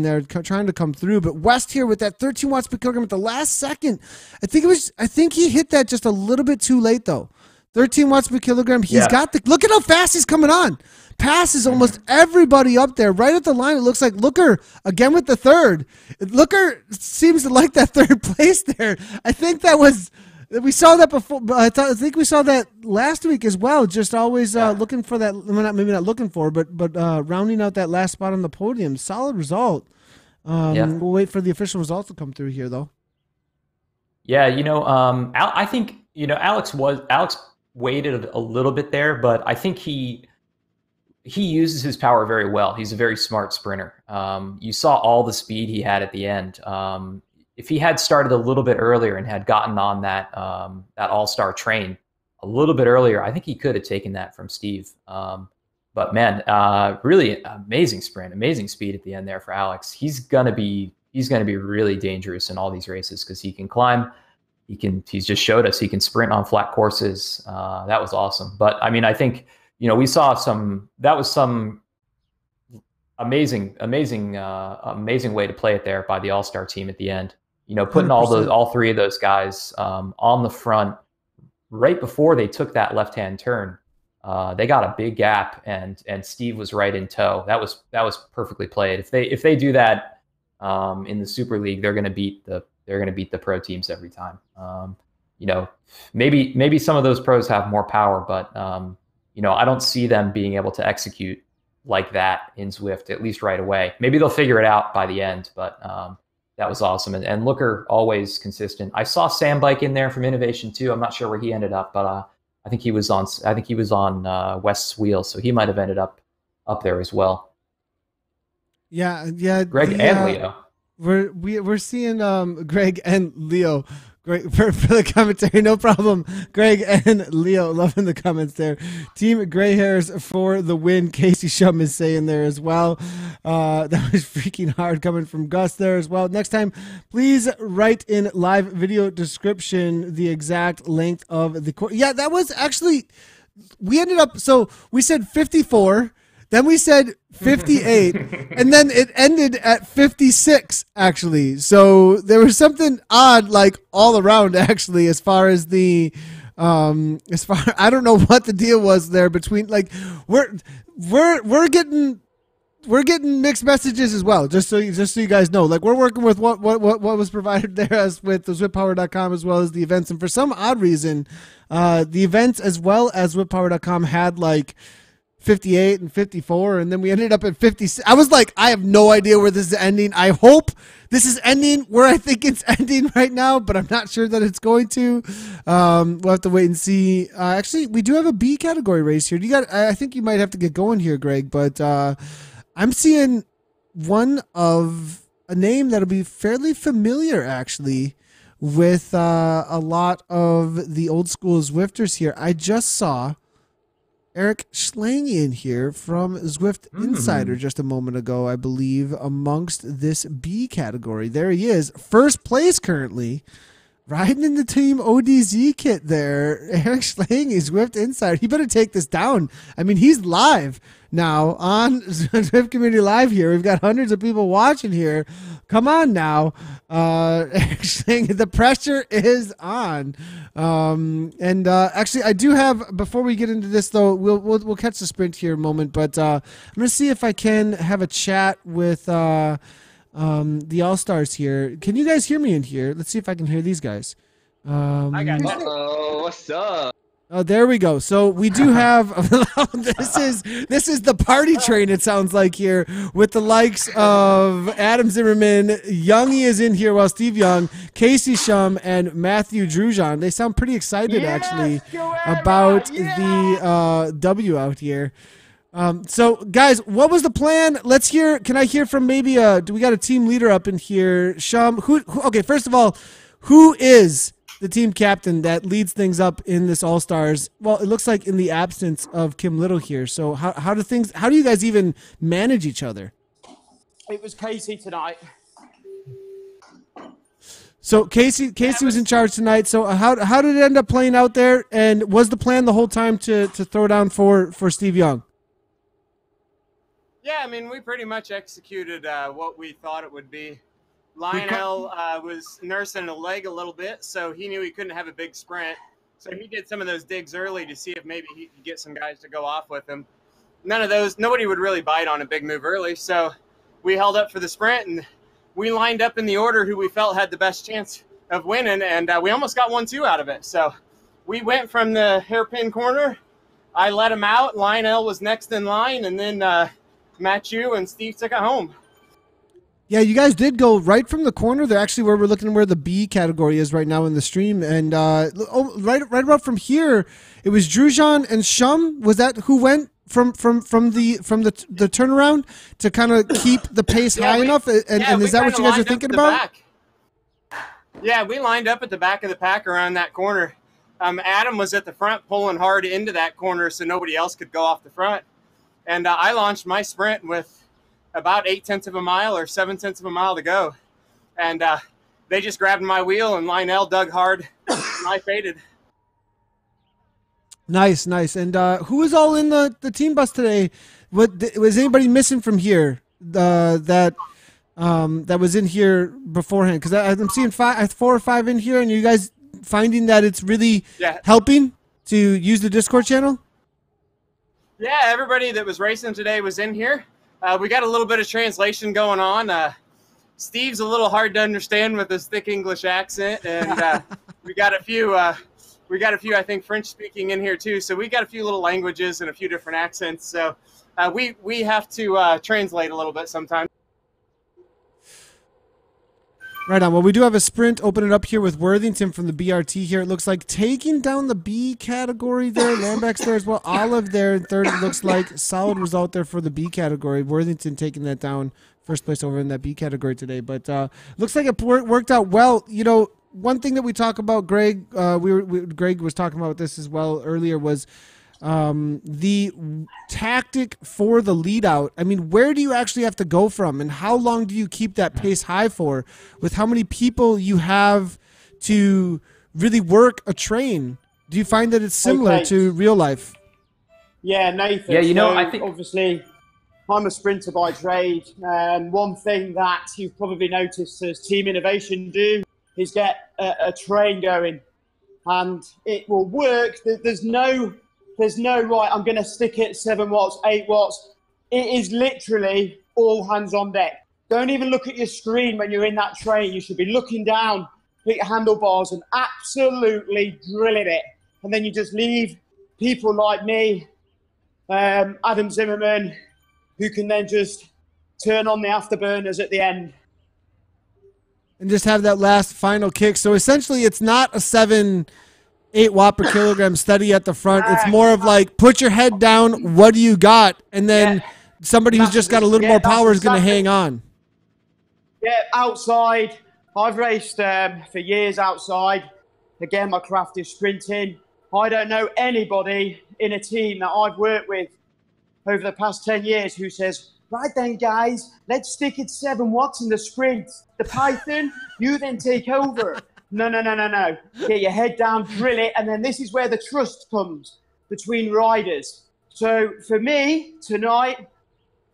there trying to come through, but West here with that 13 watts per kilogram at the last second. I think he hit that just a little bit too late, though. 13 watts per kilogram. Look at how fast he's coming on. Passes almost everybody up there. Right at the line, it looks like Looker again with the third. Looker seems to like that third place there. I think we saw that before. I think we saw that last week as well. Just always looking for that. Maybe not looking for, but rounding out that last spot on the podium. Solid result. We'll wait for the official results to come through here, though. Yeah, I think Alex waited a little bit there, but I think he uses his power very well. He's a very smart sprinter. You saw all the speed he had at the end. If he had started a little bit earlier and had gotten on that all-star train a little bit earlier, I think he could have taken that from Steve. But man, really amazing sprint, amazing speed at the end there for Alex. He's gonna be really dangerous in all these races because he can climb. He's just showed us he can sprint on flat courses. That was awesome. But I mean, I think, we saw some amazing way to play it there by the All-Star team at the end. Putting 100%. all three of those guys on the front right before they took that left-hand turn. They got a big gap, and Steve was right in tow. That was perfectly played. If they do that in the Super League, they're going to beat the pro teams every time. Maybe some of those pros have more power, but I don't see them being able to execute like that in Zwift, at least right away. Maybe they'll figure it out by the end, but that was awesome. And Looker always consistent. I saw Sam Bike in there from Innovation too. I'm not sure where he ended up, but I think he was on West's wheel, so he might have ended up there as well. Yeah. Greg and Leo. We're seeing Greg and Leo Great for the commentary, no problem. Greg and Leo loving the comments there. Team Gray Hairs for the win. Casey Shum is saying there as well. That was freaking hard coming from Gus there as well. Next time, please write in live video description the exact length of the course. Yeah, that was actually, we ended up, so we said 54. Then we said 58, and then it ended at 56, actually. So there was something odd, like, all around, actually, as far as the, I don't know what the deal was there between, like, we're getting mixed messages as well, just so you guys know. Like, we're working with what was provided there as with the zwippower.com as well as the events. And for some odd reason, the events as well as zwippower.com had, like, 58 and 54, and then we ended up at 56. I was like, I have no idea where this is ending. I hope this is ending where I think it's ending right now, but I'm not sure that it's going to. We'll have to wait and see. Actually, we do have a B category race here. I think you might have to get going here, Greg, but I'm seeing one of a name that'll be fairly familiar, actually, with a lot of the old school Zwifters here. I just saw Eric Schlangian here from Zwift Insider just a moment ago, I believe, amongst this B category. There he is, first place currently, riding in the Team ODZ kit there. Eric Schlangian, Zwift Insider. He better take this down. I mean, he's live now on Zwift Community Live here. We've got hundreds of people watching here. Come on now. Eric Schlangian, the pressure is on. Actually, I do have, before we get into this, though, we'll catch the sprint here a moment, but I'm going to see if I can have a chat with the All-Stars here. Can you guys hear me in here? Let's see if I can hear these guys. I got you. Uh-oh, what's up? Oh, there we go. So we do have this is the party train, it sounds like, here, with the likes of Adam Zimmerman. Youngie is in here, while Steve Young, Casey Shum, and Matthew Drujan. They sound pretty excited, actually, about the W out here. So guys, what was the plan? Let's hear. Can I hear from maybe do we got a team leader up in here? Shum, who okay, first of all, who is the team captain that leads things up in this All-Stars? Well, it looks like in the absence of Kim Little here. So how do you guys even manage each other? It was Casey tonight. So Casey was in charge tonight. So how did it end up playing out there? And was the plan the whole time to throw down for Steve Young? Yeah, I mean, we pretty much executed what we thought it would be. Lionel was nursing a leg a little bit, so he knew he couldn't have a big sprint. So he did some of those digs early to see if maybe he could get some guys to go off with him. Nobody would really bite on a big move early. So we held up for the sprint, and we lined up in the order who we felt had the best chance of winning, and we almost got 1-2 out of it. So we went from the hairpin corner. I let him out. Lionel was next in line, and then Matthew and Steve took it home. Yeah, you guys did go right from the corner. They're actually where we're looking, where the B category is right now in the stream. And right about from here, it was Drujan and Shum. Was that who went from the turnaround to kind of keep the pace high enough? And is that what you guys are thinking about? Yeah, we lined up at the back of the pack around that corner. Adam was at the front pulling hard into that corner so nobody else could go off the front. And I launched my sprint with about 0.8 of a mile or 0.7 of a mile to go. And they just grabbed my wheel, and Lionel dug hard, and I faded. Nice. And who was all in the team bus today? Was anybody missing from here that was in here beforehand? Because I'm seeing 4 or 5 in here, and you guys finding that it's really helping to use the Discord channel? Yeah, everybody that was racing today was in here. We got a little bit of translation going on. Steve's a little hard to understand with his thick English accent, and we got a few, I think, French speaking in here too. So we got a few little languages and a few different accents. So we have to translate a little bit sometimes. Right on. Well, we do have a sprint. Open it up here with Worthington from the BRT here. It looks like taking down the B category there. Lambeck's there as well. Olive there in third. It looks like solid result there for the B category. Worthington taking that down. First place over in that B category today. But looks like it worked out well. You know, one thing that we talk about, Greg, Greg was talking about this as well earlier, was the tactic for the lead out. I mean, where do you actually have to go from, and how long do you keep that pace high for, with how many people you have to really work a train? Do you find that it's similar to real life? Yeah, Nathan. Yeah, you know, so I think obviously I'm a sprinter by trade. One thing that you've probably noticed as Team Innovation do is get a train going, and it will work. There's no right, I'm going to stick it 7 watts, 8 watts. It is literally all hands on deck. Don't even look at your screen when you're in that train. You should be looking down at your handlebars and absolutely drilling it. And then you just leave people like me, Adam Zimmerman, who can then just turn on the afterburners at the end. And just have that last final kick. So essentially it's not a 7-8 watt per kilogram steady at the front. It's more of like, put your head down, what do you got? And then somebody who's just got a little more power is going to hang on. Yeah, outside. I've raced for years outside. Again, my craft is sprinting. I don't know anybody in a team that I've worked with over the past 10 years who says, right then, guys, let's stick it 7 watts in the sprint. The Python, you then take over. No. Get your head down, drill it, and then this is where the trust comes between riders. So for me, tonight,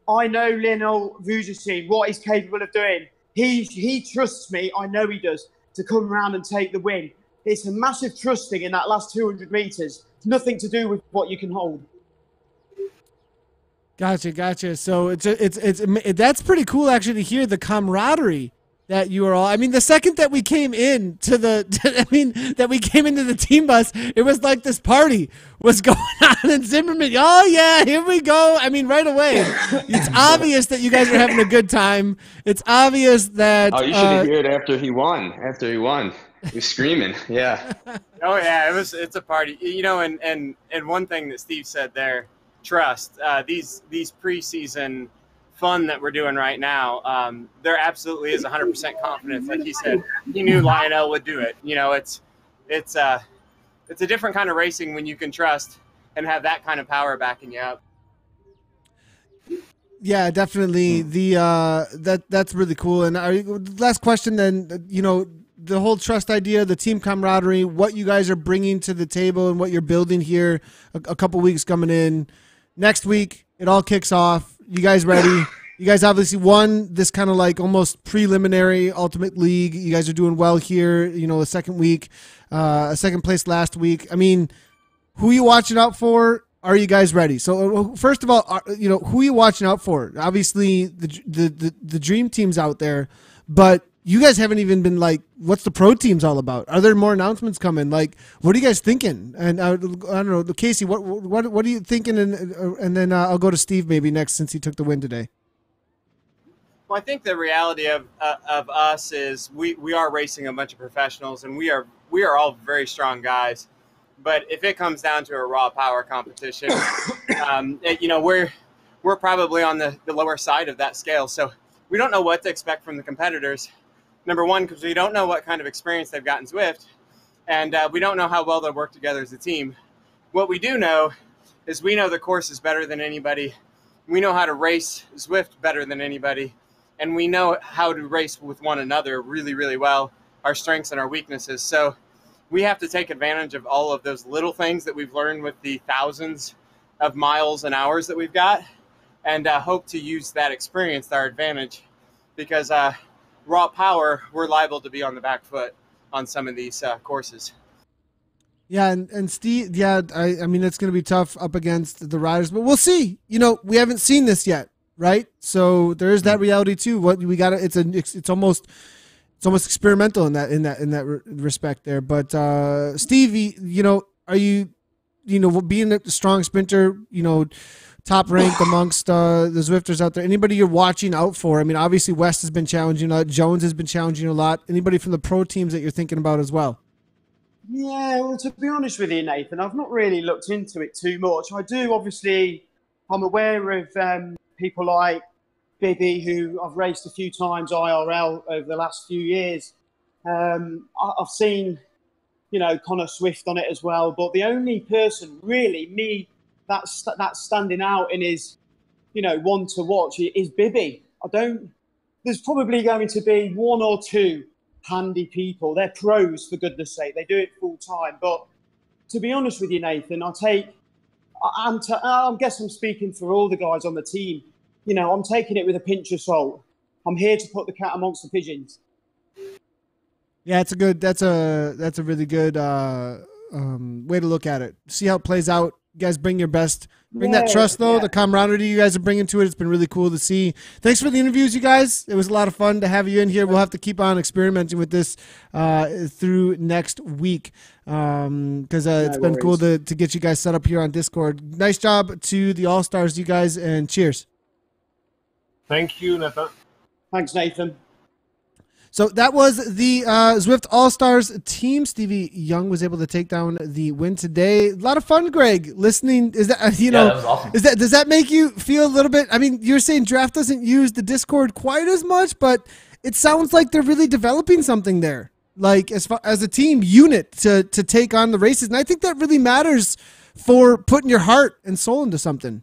I know Lionel Vujasin, what he's capable of doing. He trusts me, I know he does, to come around and take the win. It's a massive trusting in that last 200 meters. It's nothing to do with what you can hold. Gotcha. So that's pretty cool actually to hear the camaraderie that you are all. I mean, the second that we came in to that we came into the team bus, it was like this party was going on in Zimmerman. Oh yeah, here we go. I mean, right away, it's obvious that you guys are having a good time. It's obvious that. Oh, you should have heard after he won. He was screaming. Yeah. Oh yeah, it's a party. You know, and one thing that Steve said there, trust. These preseason fun that we're doing right now, there absolutely is 100% confidence. Like he said, he knew Lionel would do it. You know, it's a different kind of racing when you can trust and have that kind of power backing you up. Yeah, definitely. That's really cool. And last question then, you know, the whole trust idea, the team camaraderie, what you guys are bringing to the table and what you're building here a couple weeks coming in. Next week, it all kicks off. You guys ready? You guys obviously won this kind of like almost preliminary Ultimate League. You guys are doing well here. You know, a second week, a second place last week. I mean, who are you watching out for? Are you guys ready? So first of all, you know, who are you watching out for? Obviously, the dream team's out there, but you guys haven't even been like, what's the pro teams all about? Are there more announcements coming? Like, what are you guys thinking? And I don't know, Casey, what are you thinking? And then I'll go to Steve maybe next since he took the win today. Well, I think the reality of us is we are racing a bunch of professionals, and we are all very strong guys. But if it comes down to a raw power competition, you know, we're probably on the lower side of that scale. So we don't know what to expect from the competitors. Number one, because we don't know what kind of experience they've got in Zwift, and we don't know how well they'll work together as a team. What we do know is we know the course is better than anybody. We know how to race Zwift better than anybody, and we know how to race with one another really, really well, our strengths and our weaknesses. So we have to take advantage of all of those little things that we've learned with the thousands of miles and hours that we've got, and hope to use that experience to our advantage, because raw power, we're liable to be on the back foot on some of these courses. Yeah, and Steve, yeah, I mean, it's going to be tough up against the riders, but we'll see. You know, we haven't seen this yet, right? So there is that reality too. What we got, it's almost experimental in that respect there. But Steve, you know, are you know, being a strong sprinter, you know, top ranked amongst the Zwifters out there, anybody you're watching out for? I mean, obviously West has been challenging a lot. Jones has been challenging a lot. Anybody from the pro teams that you're thinking about as well? Yeah, well, to be honest with you, Nathan, I've not really looked into it too much. I do, obviously, I'm aware of people like Bibby, who I've raced a few times IRL over the last few years. I've seen, Connor Swift on it as well. But the only person really that's standing out in his, one to watch is Bibby. There's probably going to be one or two handy people. They're pros, for goodness sake. They do it full time. But to be honest with you, Nathan, I guess I'm speaking for all the guys on the team. I'm taking it with a pinch of salt. I'm here to put the cat amongst the pigeons. Yeah, that's a really good way to look at it. See how it plays out. You guys bring your best. Bring that trust, though, the camaraderie you guys are bringing to it. It's been really cool to see. Thanks for the interviews, you guys. It was a lot of fun to have you in here. We'll have to keep on experimenting with this through next week because it's been cool to get you guys set up here on Discord. Nice job to the All-Stars, you guys, and cheers. Thank you, Nathan. Thanks, Nathan. So that was the Zwift All-Stars team. Stevie Young was able to take down the win today. A lot of fun, Greg. Listening, is that that was awesome. Does that make you feel a little bit? I mean, you're saying Draft doesn't use the Discord quite as much, but it sounds like they're really developing something there, like as far as a team unit to take on the races, and I think that really matters for putting your heart and soul into something.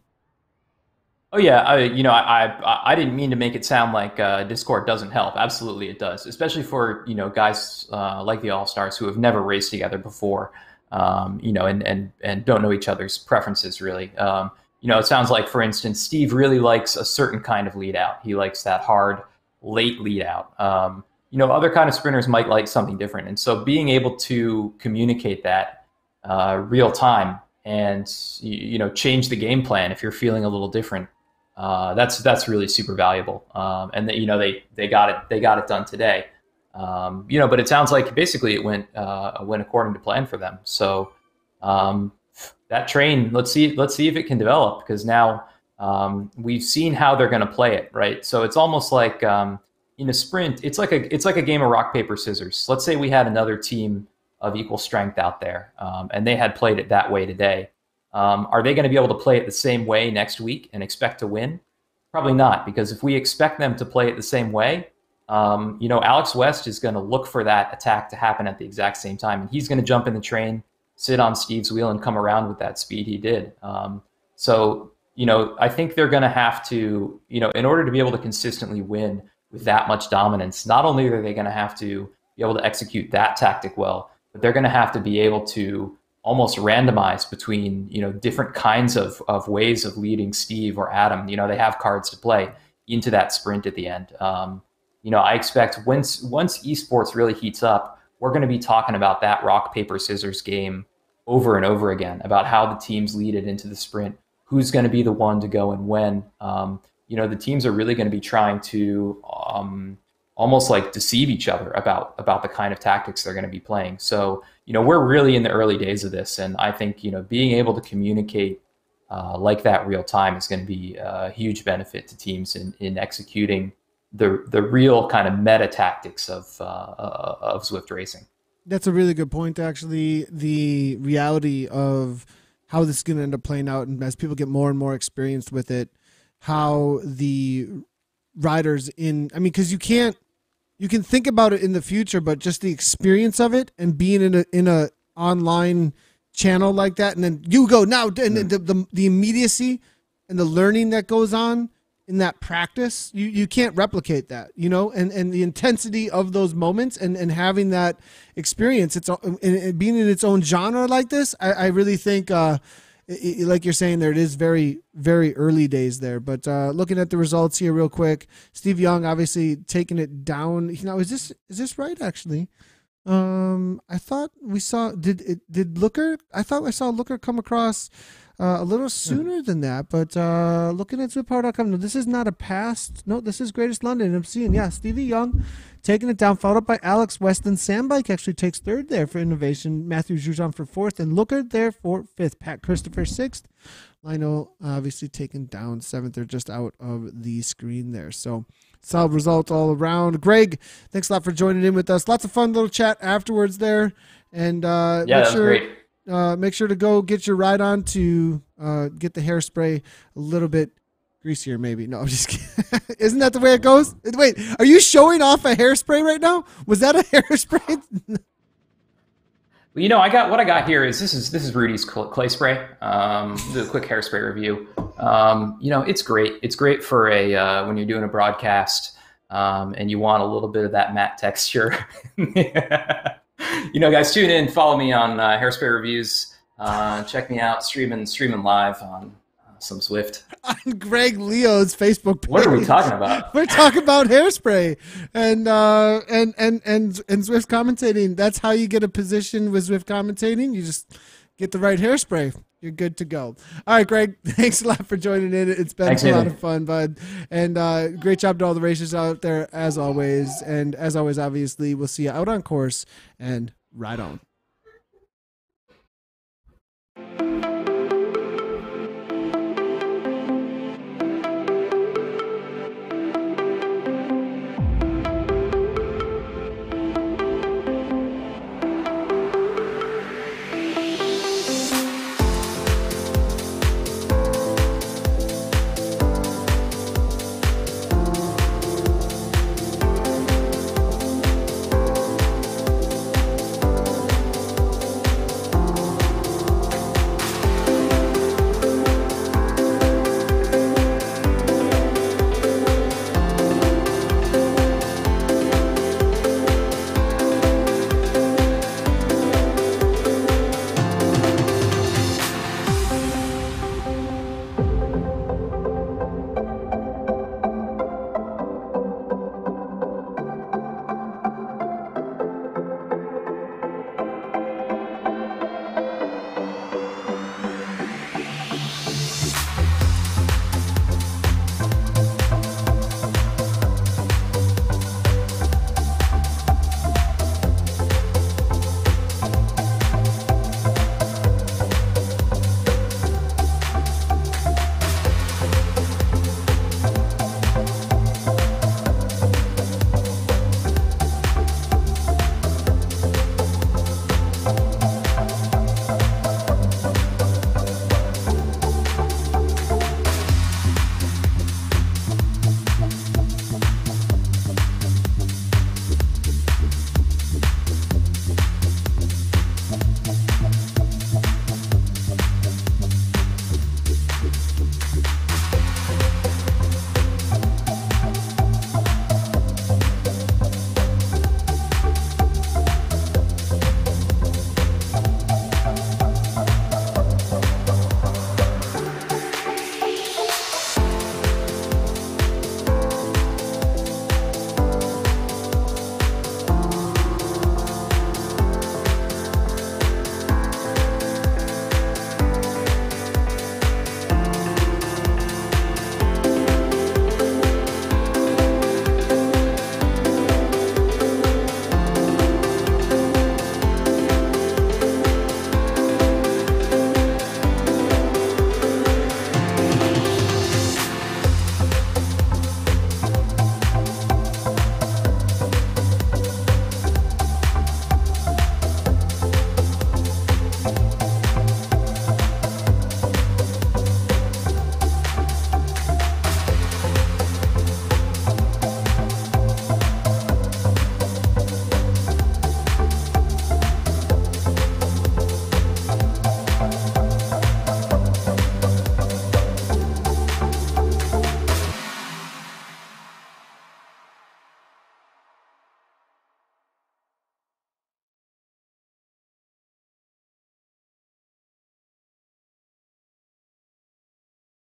Oh yeah, I didn't mean to make it sound like Discord doesn't help. Absolutely, it does, especially for guys like the All Stars who have never raced together before, and don't know each other's preferences really. It sounds like, for instance, Steve really likes a certain kind of lead out. He likes that hard late lead out. Other kind of sprinters might like something different, and so being able to communicate that real time and change the game plan if you're feeling a little different. That's really super valuable. And they got it done today. But it sounds like basically it went according to plan for them. So that train, let's see if it can develop, because now we've seen how they're going to play it, right? So it's almost like in a sprint, it's like a game of rock paper scissors. Let's say we had another team of equal strength out there, and they had played it that way today. Are they going to be able to play it the same way next week and expect to win? Probably not, because if we expect them to play it the same way, Alex West is going to look for that attack to happen at the exact same time, and he's going to jump in the train, sit on Steve's wheel, and come around with that speed he did. I think they're going to have to, in order to be able to consistently win with that much dominance, not only are they going to have to be able to execute that tactic well, but they're going to have to be able to almost randomized between different kinds of ways of leading Steve or Adam. They have cards to play into that sprint at the end. I expect once esports really heats up, we're going to be talking about that rock paper scissors game over and over again, about how the teams lead it into the sprint, who's going to be the one to go and when. The teams are really going to be trying to almost like deceive each other about the kind of tactics they're going to be playing. So, we're really in the early days of this. And I think, being able to communicate like that real time is going to be a huge benefit to teams in executing the real kind of meta tactics of Zwift racing. That's a really good point, actually. The reality of how this is going to end up playing out, and as people get more and more experienced with it, how the riders because you can think about it in the future, but just the experience of it and being in a online channel like that, and then you go now, and the immediacy and the learning that goes on in that practice, you can't replicate that, and the intensity of those moments and having that experience, and being in its own genre like this, I really think, like you're saying there, it is very, very early days there. But looking at the results here real quick, Steve Young obviously taking it down. Is this right, actually? I thought we saw, did Looker? I thought I saw Looker come across a little sooner than that, but looking at Zwiftpower.com, no, this is not a past. No, this is Greatest London. I'm seeing, Stevie Young taking it down, followed up by Alex Weston. Sandbike actually takes third there for innovation. Matthew Jujon for fourth, and Looker there for fifth. Pat Christopher sixth. Lionel obviously taken down seventh. They're just out of the screen there. So solid results all around. Greg, thanks a lot for joining in with us. Lots of fun little chat afterwards there. And great. Make sure to go get your ride on to get the hairspray a little bit Greasier, maybe. No, I'm just kidding. Isn't that the way it goes? Wait, are you showing off a hairspray right now? Was that a hairspray? Well, what I got here is this is Rudy's clay spray. Do a quick hairspray review. It's great. It's great for when you're doing a broadcast and you want a little bit of that matte texture. Guys, tune in. Follow me on hairspray reviews. Check me out streaming live on some Zwift. On Greg Leo's Facebook page. What are we talking about? We're talking about hairspray and Zwift commentating. That's how you get a position with Zwift commentating. You just get the right hairspray. You're good to go. All right, Greg, thanks a lot for joining in. It's been a lot of fun, bud. And great job to all the racers out there, as always. And as always, obviously, we'll see you out on course, and ride on.